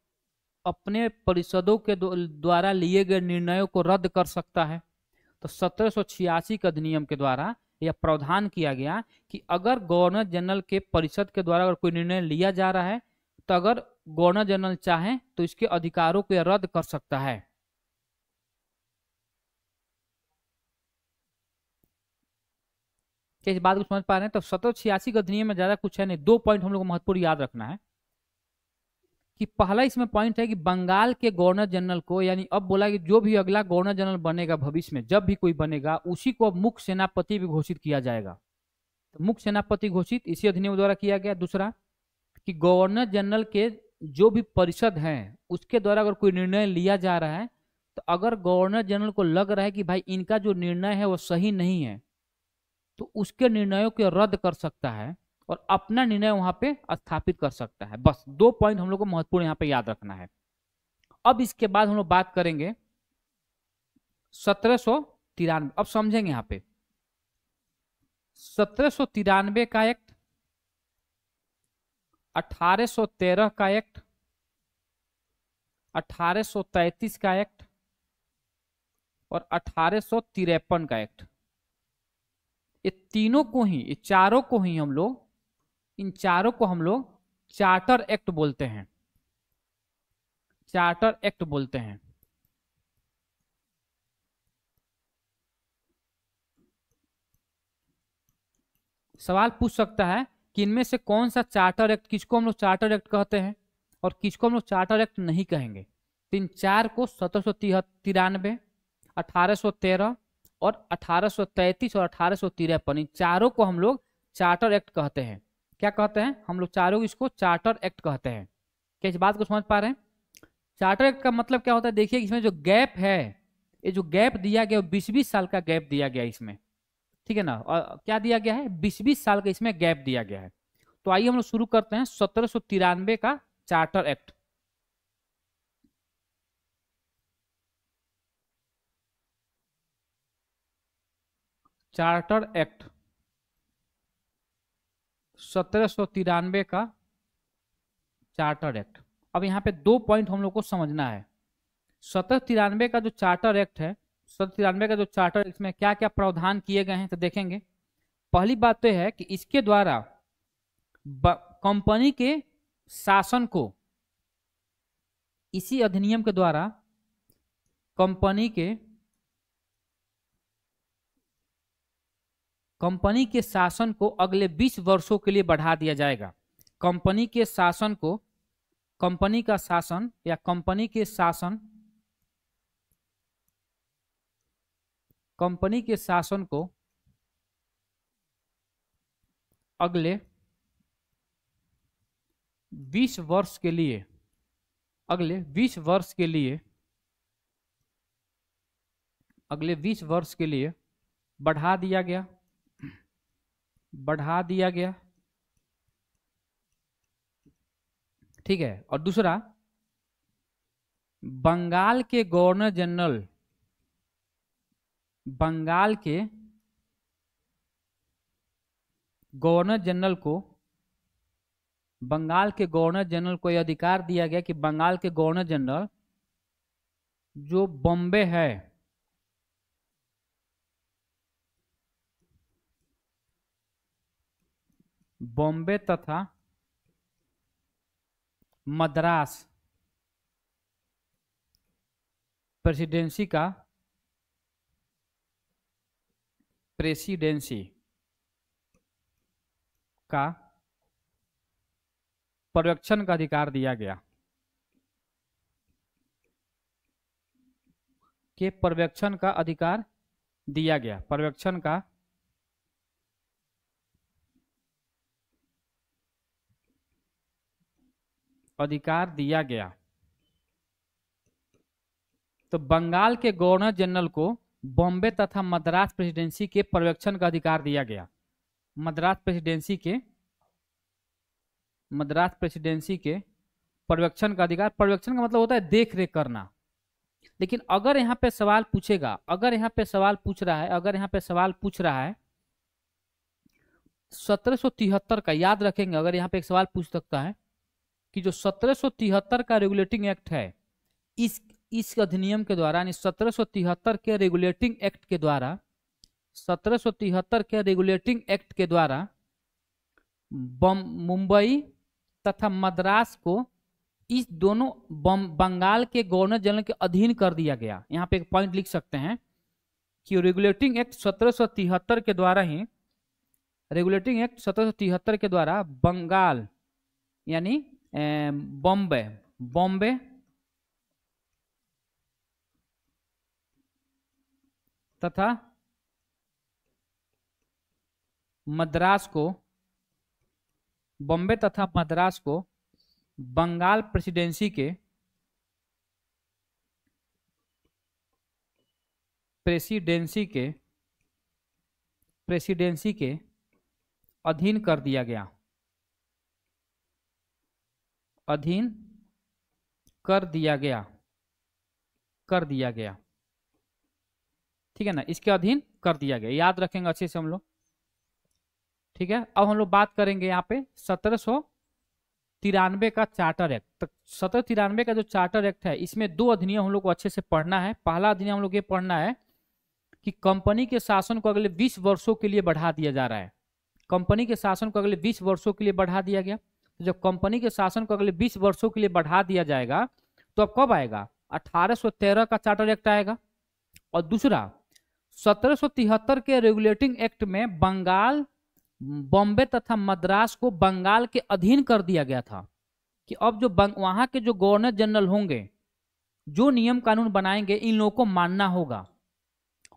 अपने परिषदों के द्वारा लिए गए निर्णयों को रद्द कर सकता है। तो 1786 के अधिनियम के द्वारा यह प्रावधान किया गया कि अगर गवर्नर जनरल के परिषद के द्वारा अगर कोई निर्णय लिया जा रहा है, तो अगर गवर्नर जनरल चाहे तो इसके अधिकारों को यह रद्द कर सकता है। क्या इस बात को समझ पा रहे हैं? तो 1786 के अधिनियम में ज्यादा कुछ है नहीं, 2 पॉइंट हम लोग को महत्वपूर्ण याद रखना है कि पहला इसमें पॉइंट है कि बंगाल के गवर्नर जनरल को, यानी अब बोला कि जो भी अगला गवर्नर जनरल बनेगा भविष्य में, जब भी कोई बनेगा, उसी को अब मुख्य सेनापति भी घोषित किया जाएगा। तो मुख्य सेनापति घोषित इसी अधिनियम द्वारा किया गया। दूसरा कि गवर्नर जनरल के जो भी परिषद है उसके द्वारा अगर कोई निर्णय लिया जा रहा है, तो अगर गवर्नर जनरल को लग रहा है कि भाई इनका जो निर्णय है वो सही नहीं है, तो उसके निर्णयों को रद्द कर सकता है और अपना निर्णय वहां पे स्थापित कर सकता है। बस 2 पॉइंट हम लोग को महत्वपूर्ण यहाँ पे याद रखना है। अब इसके बाद हम लोग बात करेंगे 1793। अब समझेंगे यहाँ पे 1793 का एक्ट, 1813 का एक्ट, 1833 का एक्ट और 1853 का एक्ट। ये तीनों को ही, ये चारों को ही हम लोग, इन चारों को हम लोग चार्टर एक्ट बोलते हैं। चार्टर एक्ट बोलते हैं। सवाल पूछ सकता है कि इनमें से कौन सा चार्टर एक्ट, किसको हम लोग चार्टर एक्ट कहते हैं और किसको हम लोग चार्टर एक्ट नहीं कहेंगे। तो इन चार को 1793, 1813 और 1833 और 1853, इन चारों को हम लोग चार्टर एक्ट कहते हैं। क्या कहते हैं? हम लोग चारों इसको चार्टर एक्ट कहते हैं। क्या इस बात को समझ पा रहे हैं? चार्टर एक्ट का मतलब क्या होता है? देखिए इसमें जो गैप है, ये जो गैप दिया गया 20-20 साल का गैप दिया गया इसमें, ठीक है ना। और क्या दिया गया है? 20-20 साल का इसमें गैप दिया गया है। तो आइए हम लोग शुरू करते हैं 1793 का चार्टर एक्ट। चार्टर एक्ट 1793 का चार्टर एक्ट। अब यहाँ पे 2 पॉइंट हम लोग को समझना है। 1793 का जो चार्टर एक्ट है, 1793 का जो चार्टर, इसमें क्या क्या प्रावधान किए गए हैं तो देखेंगे। पहली बात तो है कि इसके द्वारा कंपनी के शासन को, इसी अधिनियम के द्वारा कंपनी के शासन को अगले 20 वर्षों के लिए बढ़ा दिया जाएगा। कंपनी के शासन को, कंपनी का शासन या कंपनी के शासन को अगले 20 वर्ष के लिए, अगले 20 वर्ष के लिए बढ़ा दिया गया। ठीक है। और दूसरा, बंगाल के गवर्नर जनरल, बंगाल के गवर्नर जनरल को, बंगाल के गवर्नर जनरल को यह अधिकार दिया गया कि बंगाल के गवर्नर जनरल जो बॉम्बे है, बॉम्बे तथा मद्रास प्रेसिडेंसी का, प्रेसिडेंसी का पर्यवेक्षण का अधिकार दिया गया, के पर्यवेक्षण का अधिकार दिया गया, पर्यवेक्षण का अधिकार दिया गया। तो बंगाल के गवर्नर जनरल को बॉम्बे तथा मद्रास प्रेसिडेंसी के पर्यवेक्षण का अधिकार दिया गया। मद्रास प्रेसिडेंसी के पर्यवेक्षण का अधिकार, पर्यवेक्षण का मतलब होता है देख रेख करना। लेकिन अगर यहाँ पे सवाल पूछेगा, अगर यहाँ पे सवाल पूछ रहा है 1773 का, याद रखेंगे, अगर यहाँ पे एक सवाल पूछ सकता है कि जो 1773 का रेगुलेटिंग एक्ट है, इस अधिनियम के द्वारा, यानी 1773 के रेगुलेटिंग एक्ट के द्वारा, 1773 के रेगुलेटिंग एक्ट के द्वारा मुंबई तथा मद्रास को, इस दोनों बंगाल के गवर्नर जनरल के अधीन कर दिया गया। यहाँ पे एक पॉइंट लिख सकते हैं कि रेगुलेटिंग एक्ट 1773 के द्वारा ही, रेगुलेटिंग एक्ट 1773 के द्वारा बंगाल यानी बॉम्बे तथा मद्रास को, बॉम्बे तथा मद्रास को बंगाल प्रेसिडेंसी के अधीन कर दिया गया, अधीन कर दिया गया, ठीक है ना, इसके अधीन कर दिया गया। याद रखेंगे अच्छे से हम लोग, ठीक है। अब हम लोग बात करेंगे यहाँ पे 1793 का चार्टर एक्ट। तो 1793 का जो चार्टर एक्ट है, इसमें दो अधिनियम हम लोग को अच्छे से पढ़ना है। पहला अधिनियम हम लोग ये पढ़ना है कि कंपनी के शासन को अगले 20 वर्षों के लिए बढ़ा दिया जा रहा है। कंपनी के शासन को अगले 20 वर्षों के लिए बढ़ा दिया गया। तो जब कंपनी के शासन को अगले 20 वर्षों के लिए बढ़ा दिया जाएगा, तो अब कब आएगा? 1813 का चार्टर एक्ट आएगा। और दूसरा, 1773 के रेगुलेटिंग एक्ट में बंगाल, बॉम्बे तथा मद्रास को बंगाल के अधीन कर दिया गया था कि अब जो वहां के जो गवर्नर जनरल होंगे, जो नियम कानून बनाएंगे, इन लोगों को मानना होगा।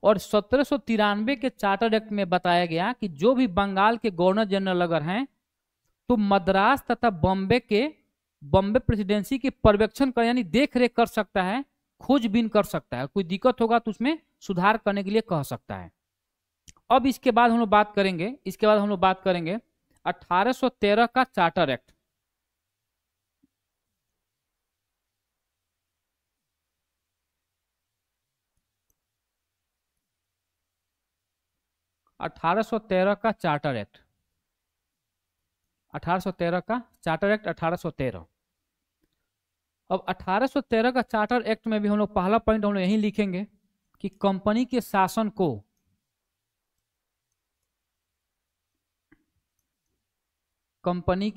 और 1793 के चार्टर एक्ट में बताया गया कि जो भी बंगाल के गवर्नर जनरल अगर हैं, तो मद्रास तथा बॉम्बे प्रेसिडेंसी के पर्यवेक्षण कर, यानी देख रेख कर सकता है, खोजबीन कर सकता है, कोई दिक्कत होगा तो उसमें सुधार करने के लिए कह सकता है। अब इसके बाद हम लोग बात करेंगे, 1813 का चार्टर एक्ट। (1813) का चार्टर एक्ट, 1813 का चार्टर एक्ट 1813। अब 1813 का चार्टर एक्ट में भी हम लोग पहला पॉइंट हम लोग यही लिखेंगे कि कंपनी के शासन को, कंपनी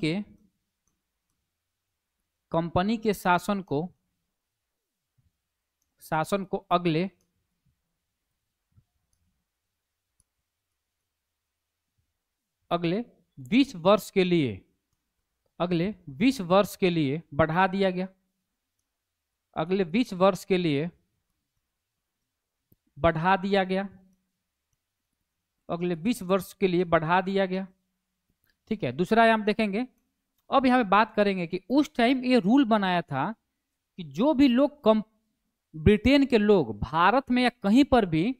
के शासन को अगले 20 वर्ष के लिए, अगले 20 वर्ष के लिए बढ़ा दिया गया, अगले 20 वर्ष के लिए बढ़ा दिया गया, अगले 20 वर्ष के लिए बढ़ा दिया गया, ठीक है। दूसरा हम देखेंगे, अब यहाँ पे बात करेंगे कि उस टाइम ये रूल बनाया था कि जो भी लोग ब्रिटेन के लोग भारत में या कहीं पर भी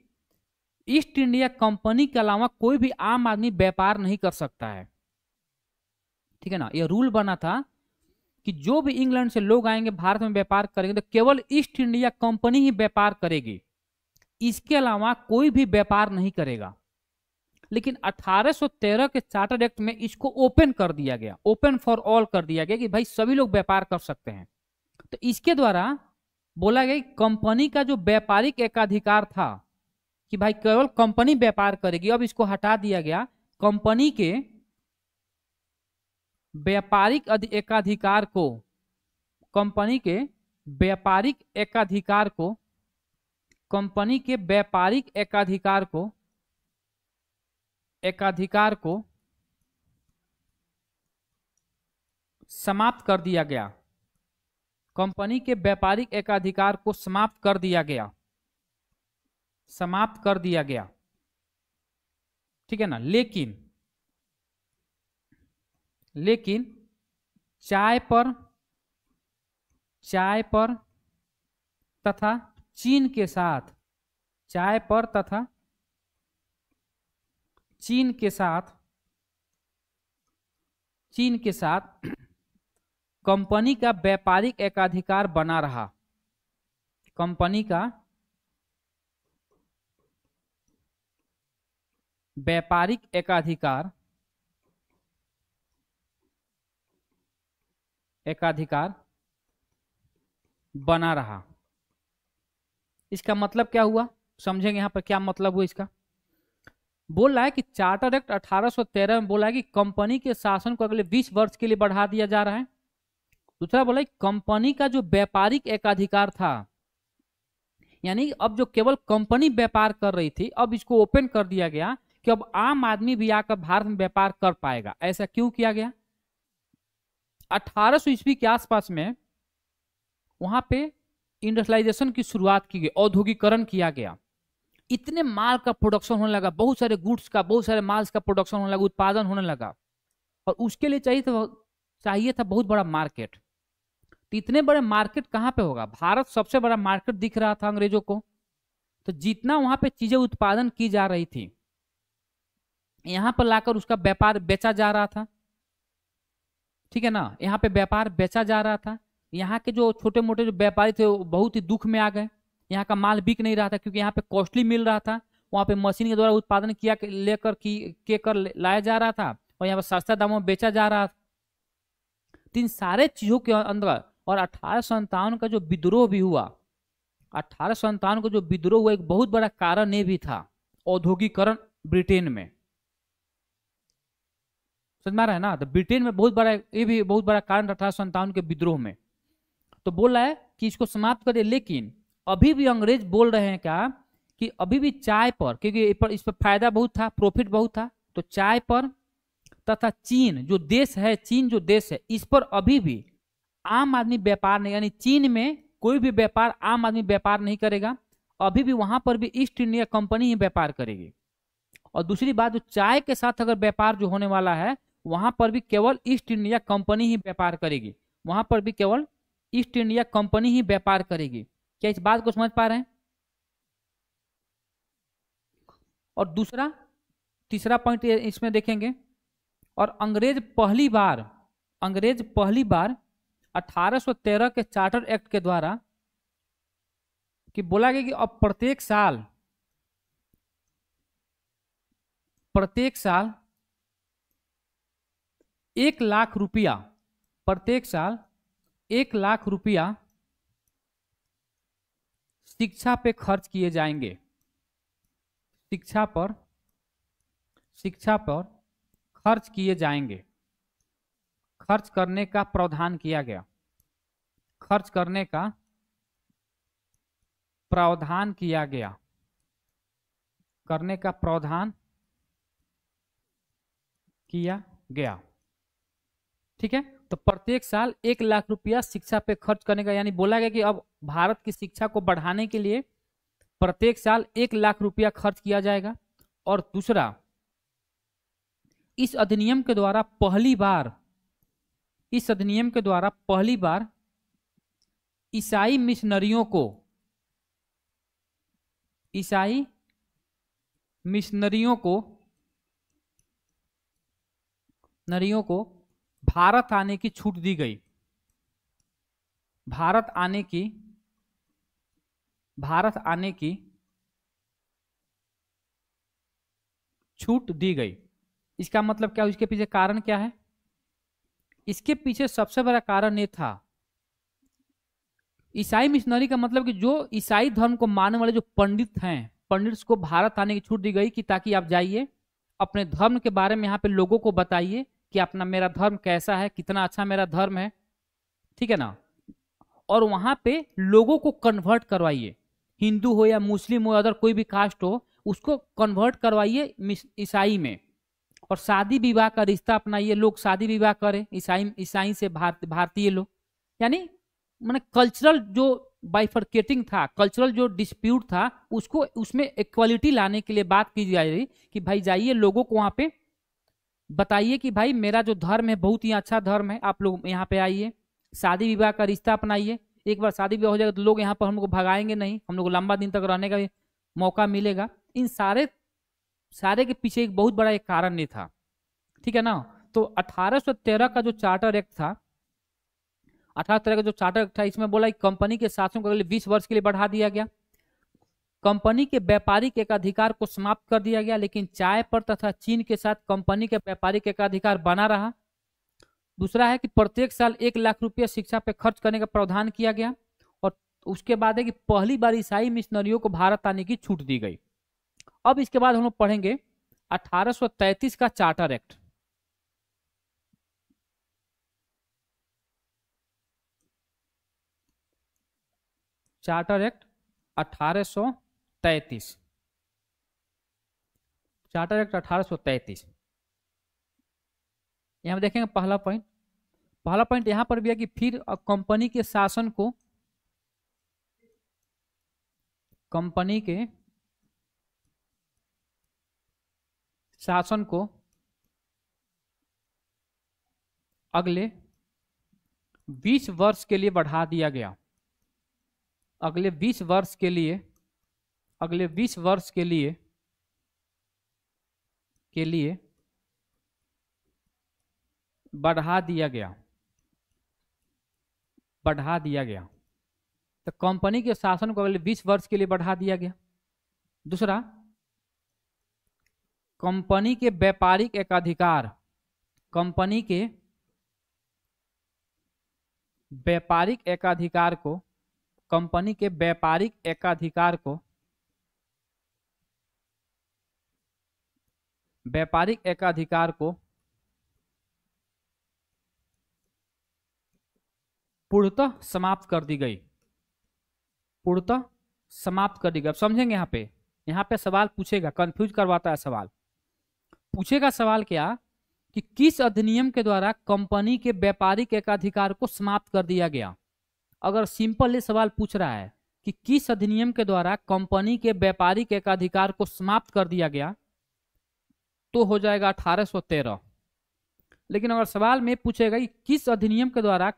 ईस्ट इंडिया कंपनी के अलावा कोई भी आम आदमी व्यापार नहीं कर सकता है, ठीक है ना। ये रूल बना था कि जो भी इंग्लैंड से लोग आएंगे भारत में व्यापार करेंगे तो केवल ईस्ट इंडिया कंपनी ही व्यापार करेगी, इसके अलावा कोई भी व्यापार नहीं करेगा। लेकिन 1813 के चार्टर एक्ट में इसको ओपन कर दिया गया, ओपन फॉर ऑल कर दिया गया कि भाई सभी लोग व्यापार कर सकते हैं। तो इसके द्वारा बोला गया कि कंपनी का जो व्यापारिक एकाधिकार था कि भाई केवल कंपनी व्यापार करेगी, अब इसको हटा दिया गया। कंपनी के व्यापारिक एकाधिकार को, कंपनी के व्यापारिक एकाधिकार को, कंपनी के व्यापारिक एकाधिकार को समाप्त कर दिया गया। कंपनी के व्यापारिक एकाधिकार को समाप्त कर दिया गया, समाप्त कर दिया गया, ठीक है ना। लेकिन चाय पर तथा चीन के साथ, चाय पर तथा चीन के साथ कंपनी का व्यापारिक एकाधिकार बना रहा। कंपनी का व्यापारिक एकाधिकार बना रहा। इसका मतलब क्या हुआ, समझेंगे यहां पर क्या मतलब हुआ इसका। बोल रहा है कि चार्टर एक्ट 1813 में बोला है कि कंपनी के शासन को अगले 20 वर्ष के लिए बढ़ा दिया जा रहा है। दूसरा बोला कि कंपनी का जो व्यापारिक एकाधिकार था, यानी अब जो केवल कंपनी व्यापार कर रही थी, अब इसको ओपन कर दिया गया कि अब आम आदमी भी आकर भारत में व्यापार कर पाएगा। ऐसा क्यों किया गया? 1800 ईस्वी के आसपास में वहां पे इंडस्ट्रियलाइजेशन की शुरुआत की गई, औद्योगिकरण किया गया। इतने माल का प्रोडक्शन होने लगा, बहुत सारे गुड्स का, बहुत सारे माल्स का प्रोडक्शन होने लगा, उत्पादन होने लगा, और उसके लिए चाहिए था बहुत बड़ा मार्केट। तो इतने बड़े मार्केट कहाँ पे होगा? भारत सबसे बड़ा मार्केट दिख रहा था अंग्रेजों को। तो जितना वहां पे चीजें उत्पादन की जा रही थी, यहां पर लाकर उसका व्यापार बेचा जा रहा था, ठीक है ना। यहाँ पे व्यापार बेचा जा रहा था। यहाँ के जो छोटे मोटे जो व्यापारी थे वो बहुत ही दुख में आ गए। यहाँ का माल बिक नहीं रहा था क्योंकि यहाँ पे कॉस्टली मिल रहा था, वहाँ पे मशीन के द्वारा उत्पादन किया लेकर के कर लाया जा रहा था, और यहाँ पर सस्ता दामों में बेचा जा रहा था। इन सारे चीजों के अंदर, और 1857 का जो विद्रोह भी हुआ, 1857 का जो विद्रोह हुआ, एक बहुत बड़ा कारण ये भी था, औद्योगिकरण ब्रिटेन में। समझ में आ रहा है ना। तो ब्रिटेन में बहुत बड़ा, ये भी बहुत बड़ा कारण 1857 के विद्रोह में। तो बोल रहा है कि इसको समाप्त करे। लेकिन अभी भी अंग्रेज बोल रहे हैं क्या कि अभी भी चाय पर, क्योंकि इस पर फायदा बहुत था, प्रॉफिट बहुत था, तो चाय पर तथा चीन जो देश है, चीन जो देश है, इस पर अभी भी आम आदमी व्यापार नहीं, यानी चीन में कोई भी व्यापार आम आदमी व्यापार नहीं करेगा। अभी भी वहां पर भी ईस्ट इंडिया कंपनी ही व्यापार करेगी। और दूसरी बात, जो चाय के साथ अगर व्यापार जो होने वाला है, वहां पर भी केवल ईस्ट इंडिया कंपनी ही व्यापार करेगी। वहां पर भी केवल ईस्ट इंडिया कंपनी ही व्यापार करेगी। क्या इस बात को समझ पा रहे हैं? और दूसरा, तीसरा पॉइंट इसमें देखेंगे। और अंग्रेज पहली बार 1813 के चार्टर एक्ट के द्वारा कि बोला गया कि अब प्रत्येक साल 1 लाख रुपया, प्रत्येक साल 1 लाख रुपया शिक्षा पे खर्च किए जाएंगे। शिक्षा पर खर्च किए जाएंगे। खर्च करने का प्रावधान किया गया। खर्च करने का प्रावधान किया गया। करने का प्रावधान किया गया, ठीक है। तो प्रत्येक साल 1 लाख रुपया शिक्षा पे खर्च करने का, यानी बोला गया कि अब भारत की शिक्षा को बढ़ाने के लिए प्रत्येक साल 1 लाख रुपया खर्च किया जाएगा। और दूसरा, इस अधिनियम के द्वारा पहली बार ईसाई मिशनरियों को भारत आने की छूट दी गई। भारत आने की छूट दी गई। इसका मतलब क्या, इसके पीछे कारण क्या है? इसके पीछे सबसे बड़ा कारण ये था, ईसाई मिशनरी का मतलब कि जो ईसाई धर्म को मानने वाले जो पंडित हैं, पंडित को भारत आने की छूट दी गई कि ताकि आप जाइए अपने धर्म के बारे में यहाँ पे लोगों को बताइए कि अपना मेरा धर्म कैसा है, कितना अच्छा मेरा धर्म है, ठीक है ना। और वहां पे लोगों को कन्वर्ट करवाइए, हिंदू हो या मुस्लिम हो, अदर कोई भी कास्ट हो, उसको कन्वर्ट करवाइए ईसाई में। और शादी विवाह का रिश्ता अपनाइए, लोग शादी विवाह करें ईसाई से भारतीय लोग। यानी माने कल्चरल जो बाइफरकेटिंग था, कल्चरल जो डिस्प्यूट था, उसको उसमें इक्वालिटी लाने के लिए बात की जा रही कि भाई जाइए लोगों को वहां पे बताइए कि भाई मेरा जो धर्म है बहुत ही अच्छा धर्म है, आप लोग यहाँ पे आइए, शादी विवाह का रिश्ता अपनाइए। एक बार शादी विवाह हो जाएगा तो लोग यहाँ पर हम लोग को भगाएंगे नहीं, हम लोग को लंबा दिन तक रहने का भी मौका मिलेगा। इन सारे के पीछे एक बहुत बड़ा एक कारण नहीं था, ठीक है ना। तो 1813 का जो चार्टर एक्ट था, 1813 का जो चार्टर एक्ट था, इसमें बोला कि कंपनी के शासन को अगले 20 वर्ष के लिए बढ़ा दिया गया। कंपनी के व्यापारिक एकाधिकार को समाप्त कर दिया गया, लेकिन चाय पर तथा चीन के साथ कंपनी के व्यापारिक एकाधिकार बना रहा। दूसरा है कि प्रत्येक साल 1 लाख रुपया शिक्षा पे खर्च करने का प्रावधान किया गया। और उसके बाद है कि पहली बार ईसाई मिशनरियों को भारत आने की छूट दी गई। अब इसके बाद हम लोग पढ़ेंगे 1833 का charter act. Charter act 1833, charter act 1833। यहां देखेंगे पहला पॉइंट यहां पर भी है कि फिर कंपनी के शासन को, कंपनी के शासन को अगले 20 वर्ष के लिए बढ़ा दिया गया। अगले 20 वर्ष के लिए बढ़ा दिया गया। तो कंपनी के शासन को अगले 20 वर्ष के लिए बढ़ा दिया गया। दूसरा, कंपनी के व्यापारिक एकाधिकार, कंपनी के व्यापारिक एकाधिकार को, कंपनी के व्यापारिक एकाधिकार को, व्यापारिक एकाधिकार को पूर्णतः समाप्त कर दी गई। पूर्णतः समाप्त कर दी गई। अब समझेंगे यहाँ पे सवाल पूछेगा, कंफ्यूज करवाता है सवाल। पूछेगा सवाल क्या कि किस अधिनियम के द्वारा कंपनी के व्यापारिक एकाधिकार को समाप्त कर दिया गया। अगर सिंपल ये सवाल पूछ रहा है कि किस अधिनियम के द्वारा कंपनी के व्यापारिक एकाधिकार को समाप्त कर दिया गया, तो हो जाएगा 1813। लेकिन अगर सवाल में पूछेगा कि किस अधिनियम के द्वारा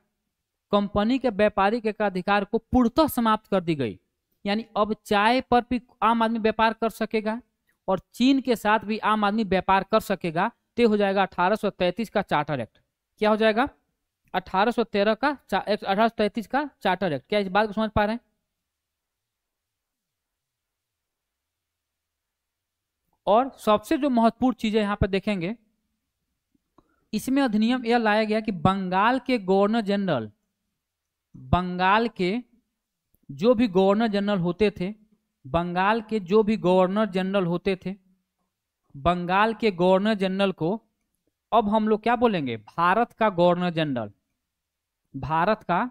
कंपनी के व्यापारिक एकाधिकार को पूर्णतः समाप्त कर दी गई, यानी अब चाय पर भी आम आदमी व्यापार कर सकेगा और चीन के साथ भी आम आदमी व्यापार कर सकेगा, तो हो जाएगा 1833 का चार्टर एक्ट। क्या हो जाएगा? 1833 का चार्टर एक्ट। क्या इस बात को समझ पा रहे हैं? और सबसे जो महत्वपूर्ण चीजें यहां पर देखेंगे, इसमें अधिनियम यह लाया गया कि बंगाल के गवर्नर जनरल, बंगाल के जो भी गवर्नर जनरल होते थे, बंगाल के जो भी गवर्नर जनरल होते थे, बंगाल के गवर्नर जनरल को अब हम लोग क्या बोलेंगे? भारत का गवर्नर जनरल, भारत का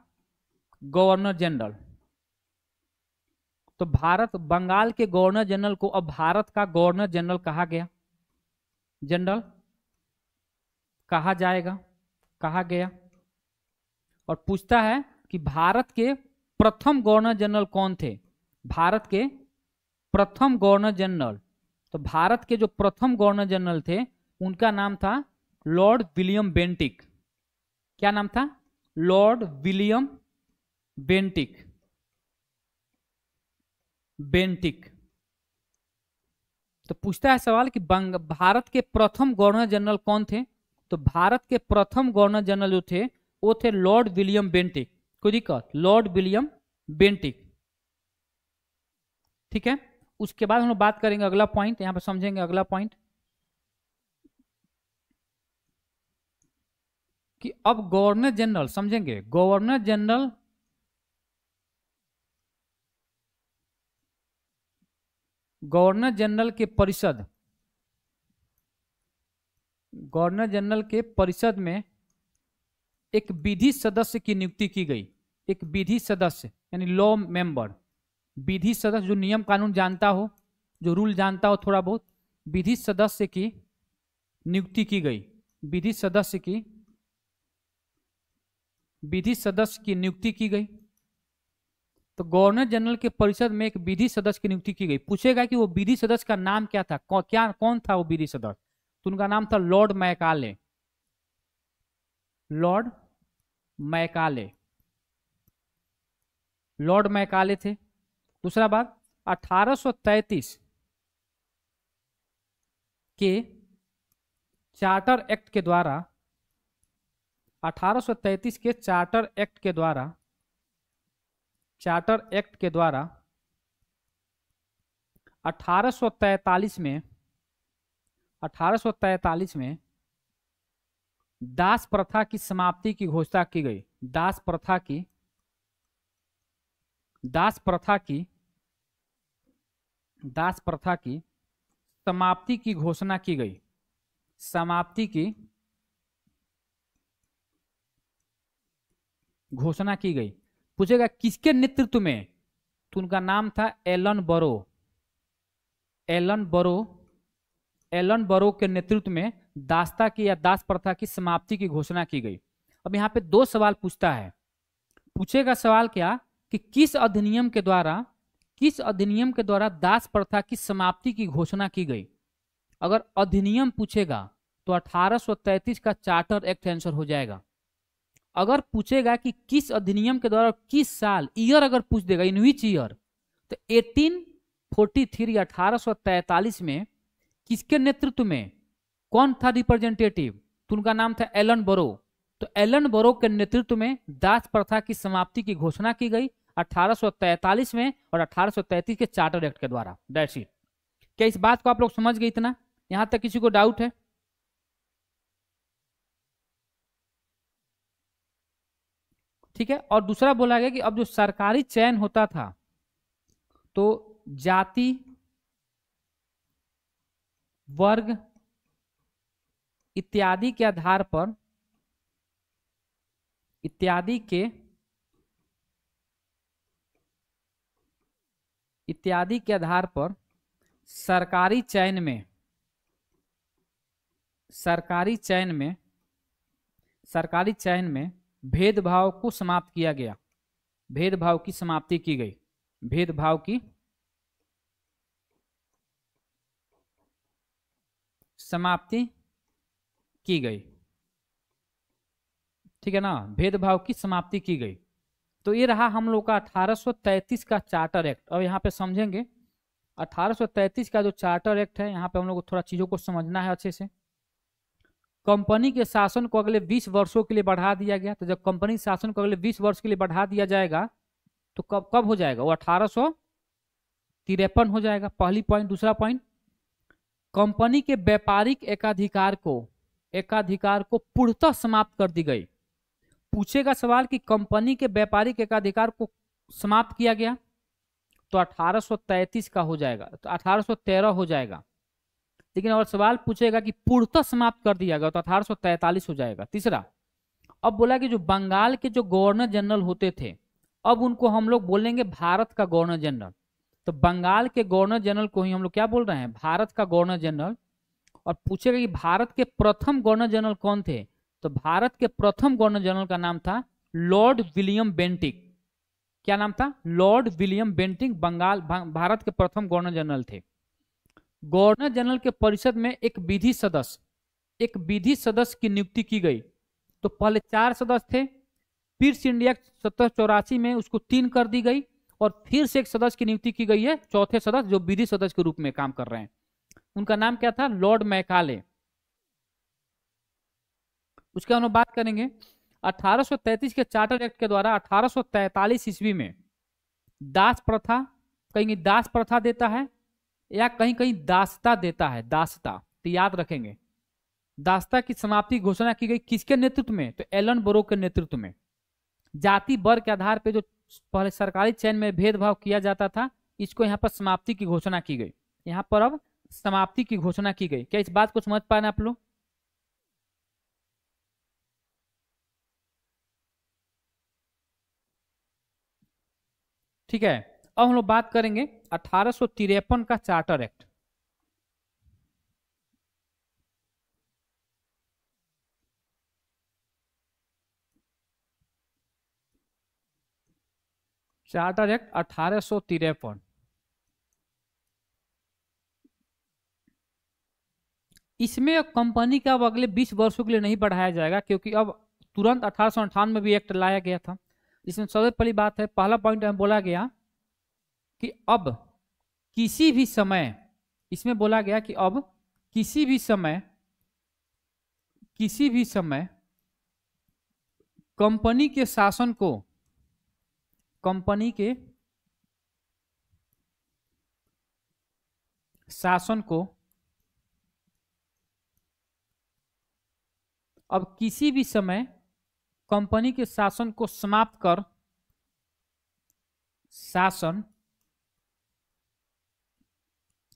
गवर्नर जनरल। तो भारत, बंगाल के गवर्नर जनरल को अब भारत का गवर्नर जनरल कहा गया, जनरल कहा जाएगा, कहा गया। और पूछता है कि भारत के प्रथम गवर्नर जनरल कौन थे? भारत के प्रथम गवर्नर जनरल, तो भारत के जो प्रथम गवर्नर जनरल थे उनका नाम था लॉर्ड विलियम बेंटिक। क्या नाम था? Lord William Bentinck, Bentinck. तो पूछता है सवाल कि भारत के प्रथम गवर्नर जनरल कौन थे? तो भारत के प्रथम गवर्नर जनरल जो थे वो थे लॉर्ड विलियम बेंटिक। कोई दिक्कत, लॉर्ड विलियम बेंटिक। ठीक है, उसके बाद हम लोग बात करेंगे अगला पॉइंट, यहां पे समझेंगे अगला पॉइंट कि अब गवर्नर जनरल समझेंगे। गवर्नर जनरल गवर्नर जनरल के परिषद, गवर्नर जनरल के परिषद में एक विधि सदस्य की नियुक्ति की गई। एक विधि सदस्य यानी लॉ मेंबर, विधि सदस्य जो नियम कानून जानता हो, जो रूल जानता हो थोड़ा बहुत, विधि सदस्य की नियुक्ति की गई। विधि सदस्य की नियुक्ति की गई। तो गवर्नर जनरल के परिषद में एक विधि सदस्य की नियुक्ति की गई। पूछेगा कि वो विधि सदस्य का नाम क्या था, कौन था वो विधि सदस्य? तो उनका नाम था Lord Macaulay. Lord Macaulay, Lord Macaulay थे। दूसरा बात, 1833 के चार्टर एक्ट के द्वारा, 1833 के चार्टर एक्ट के द्वारा 1843 में दास प्रथा की समाप्ति की घोषणा की गई। दास प्रथा की समाप्ति की घोषणा की गई। समाप्ति की घोषणा की गई। पूछेगा किसके नेतृत्व में? तो उनका नाम था एलन बरो। एलन बरो के नेतृत्व में दासता की या दास प्रथा की समाप्ति की घोषणा की गई। अब यहाँ पे दो सवाल पूछता है। पूछेगा सवाल क्या कि किस अधिनियम के द्वारा दास प्रथा की समाप्ति की घोषणा की गई। अगर अधिनियम पूछेगा तो 1833 का चार्टर एक्ट आंसर हो जाएगा। अगर पूछेगा कि किस अधिनियम के द्वारा किस साल, ईयर अगर पूछ देगा इन विच ईयर, तो 1843 या 1843 में किसके नेतृत्व में, कौन था रिप्रेजेंटेटिव? तो उनका नाम था एलन बरो। तो एलन बरो के नेतृत्व में दास प्रथा की समाप्ति की घोषणा की गई 1843 में और 1833 के चार्टर एक्ट के द्वारा। That's it. क्या इस बात को आप लोग समझ गए? इतना यहां तक किसी को डाउट है? ठीक है। और दूसरा बोला गया कि अब जो सरकारी चयन होता था तो जाति, वर्ग इत्यादि के आधार पर, इत्यादि के आधार पर सरकारी चयन में भेदभाव को समाप्त किया गया। भेदभाव की समाप्ति की गई। भेदभाव की समाप्ति की गई। ठीक है ना, भेदभाव की समाप्ति की गई। तो ये रहा हम लोग का 1833 का चार्टर एक्ट। अब यहाँ पे समझेंगे 1833 का जो चार्टर एक्ट है, यहाँ पे हम लोग को थोड़ा चीजों को समझना है अच्छे से। कंपनी के शासन को अगले 20 वर्षों के लिए बढ़ा दिया गया। तो जब कंपनी शासन को अगले 20 वर्ष के लिए बढ़ा दिया जाएगा तो कब हो जाएगा? वो 1853 हो जाएगा। पहली पॉइंट। दूसरा पॉइंट, कंपनी के व्यापारिक एकाधिकार को पूर्णतः समाप्त कर दी गई। पूछेगा सवाल कि कंपनी के व्यापारिक एकाधिकार को समाप्त किया गया तो 1833 का हो जाएगा, तो 1813 हो जाएगा। लेकिन और सवाल पूछेगा कि पूर्णतः समाप्त कर दिया गया तो 1843 हो जाएगा। तीसरा, अब बोला कि जो बंगाल के जो गवर्नर जनरल होते थे, अब उनको हम लोग बोलेंगे भारत का गवर्नर जनरल। तो बंगाल के गवर्नर जनरल को ही हम लोग क्या बोल रहे हैं? भारत का गवर्नर जनरल। और पूछेगा कि भारत के प्रथम गवर्नर जनरल कौन थे? तो भारत के प्रथम गवर्नर जनरल का नाम था लॉर्ड विलियम बेंटिक। क्या नाम था? लॉर्ड विलियम बेंटिक भारत के प्रथम गवर्नर जनरल थे। गवर्नर जनरल के परिषद में एक विधि सदस्य की नियुक्ति की गई। तो पहले 4 सदस्य थे, फिर इंडिया 1784 में उसको 3 कर दी गई और फिर से एक सदस्य की नियुक्ति की गई है, चौथे सदस्य जो विधि सदस्य के रूप में काम कर रहे हैं। उनका नाम क्या था? Lord Macaulay. उसके हम लोग बात करेंगे 1833 के चार्टर एक्ट के द्वारा 1843 ईस्वी में दास प्रथा, कहीं दास प्रथा देता है या कहीं कहीं दासता देता है, दासता, तो याद रखेंगे। दासता की समाप्ति घोषणा की गई किसके नेतृत्व में? तो एलन बोरो के नेतृत्व में। जाति वर्ग के आधार पर जो पहले सरकारी चयन में भेदभाव किया जाता था, इसको यहाँ पर समाप्ति की घोषणा की गई। यहाँ पर अब समाप्ति की घोषणा की गई। क्या इस बात को समझ पाए आप लोग? ठीक है, अब हम लोग बात करेंगे 1853 का चार्टर एक्ट। चार्टर एक्ट 1853, इसमें कंपनी का अब अगले 20 वर्षों के लिए नहीं बढ़ाया जाएगा, क्योंकि अब तुरंत 1858 में भी एक्ट लाया गया था। इसमें सबसे पहली बात है, पहला पॉइंट में बोला गया कि अब किसी भी समय, इसमें बोला गया कि अब किसी भी समय कंपनी के शासन को, कंपनी के शासन को, अब किसी भी समय कंपनी के शासन को समाप्त कर शासन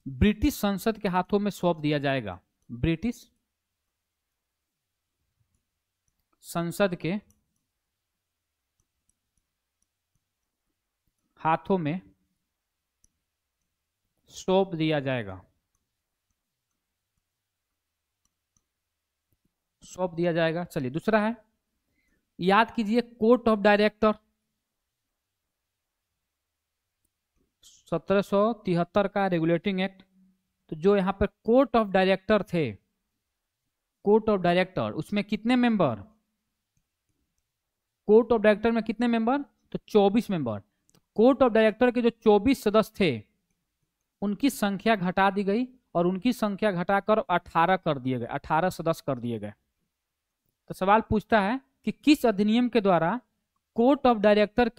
ब्रिटिश संसद के हाथों में सौंप दिया जाएगा। ब्रिटिश संसद के हाथों में सौंप दिया जाएगा, सौंप दिया जाएगा। चलिए दूसरा है, याद कीजिए कोर्ट ऑफ डायरेक्टर, 1773 का रेगुलेटिंग एक्ट। तो जो यहाँ पर कोर्ट ऑफ डायरेक्टर थे, कोर्ट ऑफ डायरेक्टर, उसमें कितने मेंबर? कोर्ट ऑफ डायरेक्टर में कितने मेंबर? तो 24 मेंबर। कोर्ट ऑफ डायरेक्टर के जो 24 सदस्य थे, उनकी संख्या घटा दी गई और उनकी संख्या घटाकर 18 कर दिए गए, 18 सदस्य कर दिए गए। तो सवाल पूछता है कि किस अधिनियम के द्वारा कोर्ट ऑफ डायरेक्टर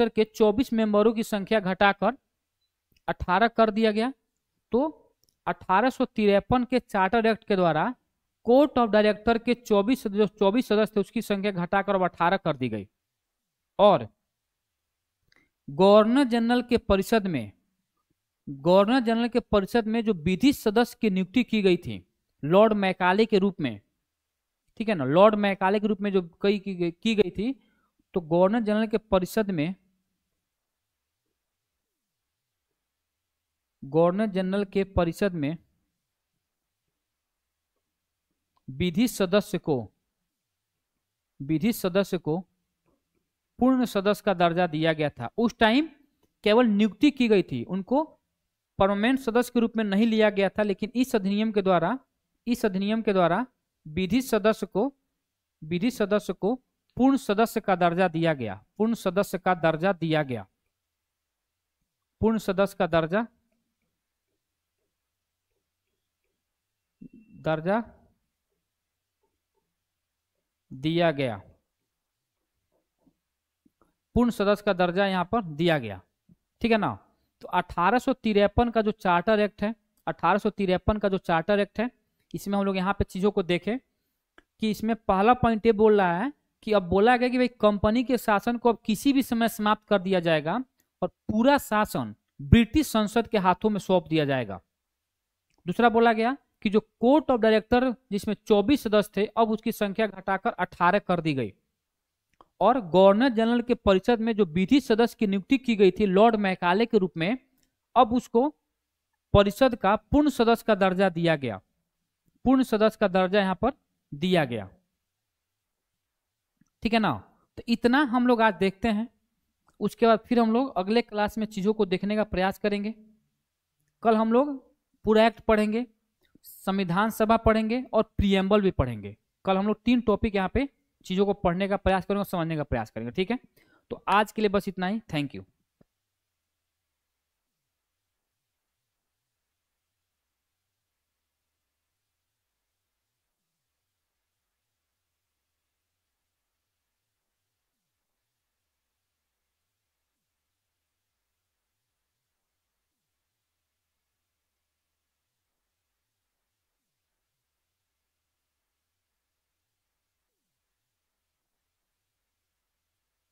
के 24 मेंबरों की संख्या घटाकर 18 कर दिया गया? तो 1853 के चार्टर एक्ट के द्वारा कोर्ट ऑफ डायरेक्टर के 24 सदस्य थे, उसकी संख्या घटाकर 18 कर दी गई। और गवर्नर जनरल के परिषद में जो विधि सदस्य की नियुक्ति की गई थी लॉर्ड मैकाले के रूप में, ठीक है ना, लॉर्ड मैकाले के रूप में जो की गई थी, तो गवर्नर जनरल के परिषद में, गवर्नर जनरल के परिषद में विधि सदस्य को पूर्ण सदस्य का दर्जा दिया गया था। उस टाइम केवल नियुक्ति की गई थी, उनको परमानेंट सदस्य के रूप में नहीं लिया गया था। लेकिन इस अधिनियम के द्वारा विधि सदस्य को पूर्ण सदस्य का दर्जा दिया गया, पूर्ण सदस्य का दर्जा दिया गया, पूर्ण सदस्य का दर्जा दिया गया, पूर्ण सदस्य का दर्जा यहां पर दिया गया, ठीक है ना। तो 1853 का जो चार्टर एक्ट है, 1853 का जो चार्टर एक्ट है, इसमें हम लोग यहाँ पे चीजों को देखें कि इसमें पहला पॉइंट ये बोल रहा है कि अब बोला गया कि भाई कंपनी के शासन को अब किसी भी समय समाप्त कर दिया जाएगा और पूरा शासन ब्रिटिश संसद के हाथों में सौंप दिया जाएगा। दूसरा बोला गया कि जो कोर्ट ऑफ डायरेक्टर जिसमें 24 सदस्य थे, अब उसकी संख्या घटाकर 18 कर दी गई। और गवर्नर जनरल के परिषद में जो विधि सदस्य की नियुक्ति की गई थी लॉर्ड मैकाले के रूप में, अब उसको परिषद का पूर्ण सदस्य का दर्जा दिया गया, पूर्ण सदस्य का दर्जा यहां पर दिया गया, ठीक है ना। तो इतना हम लोग आज देखते हैं, उसके बाद फिर हम लोग अगले क्लास में चीजों को देखने का प्रयास करेंगे। कल हम लोग पूरा एक्ट पढ़ेंगे, संविधान सभा पढ़ेंगे और प्रीएम्बल भी पढ़ेंगे। कल हम लोग 3 टॉपिक यहाँ पे चीजों को पढ़ने का प्रयास करेंगे और समझने का प्रयास करेंगे, ठीक है। तो आज के लिए बस इतना ही, थैंक यू।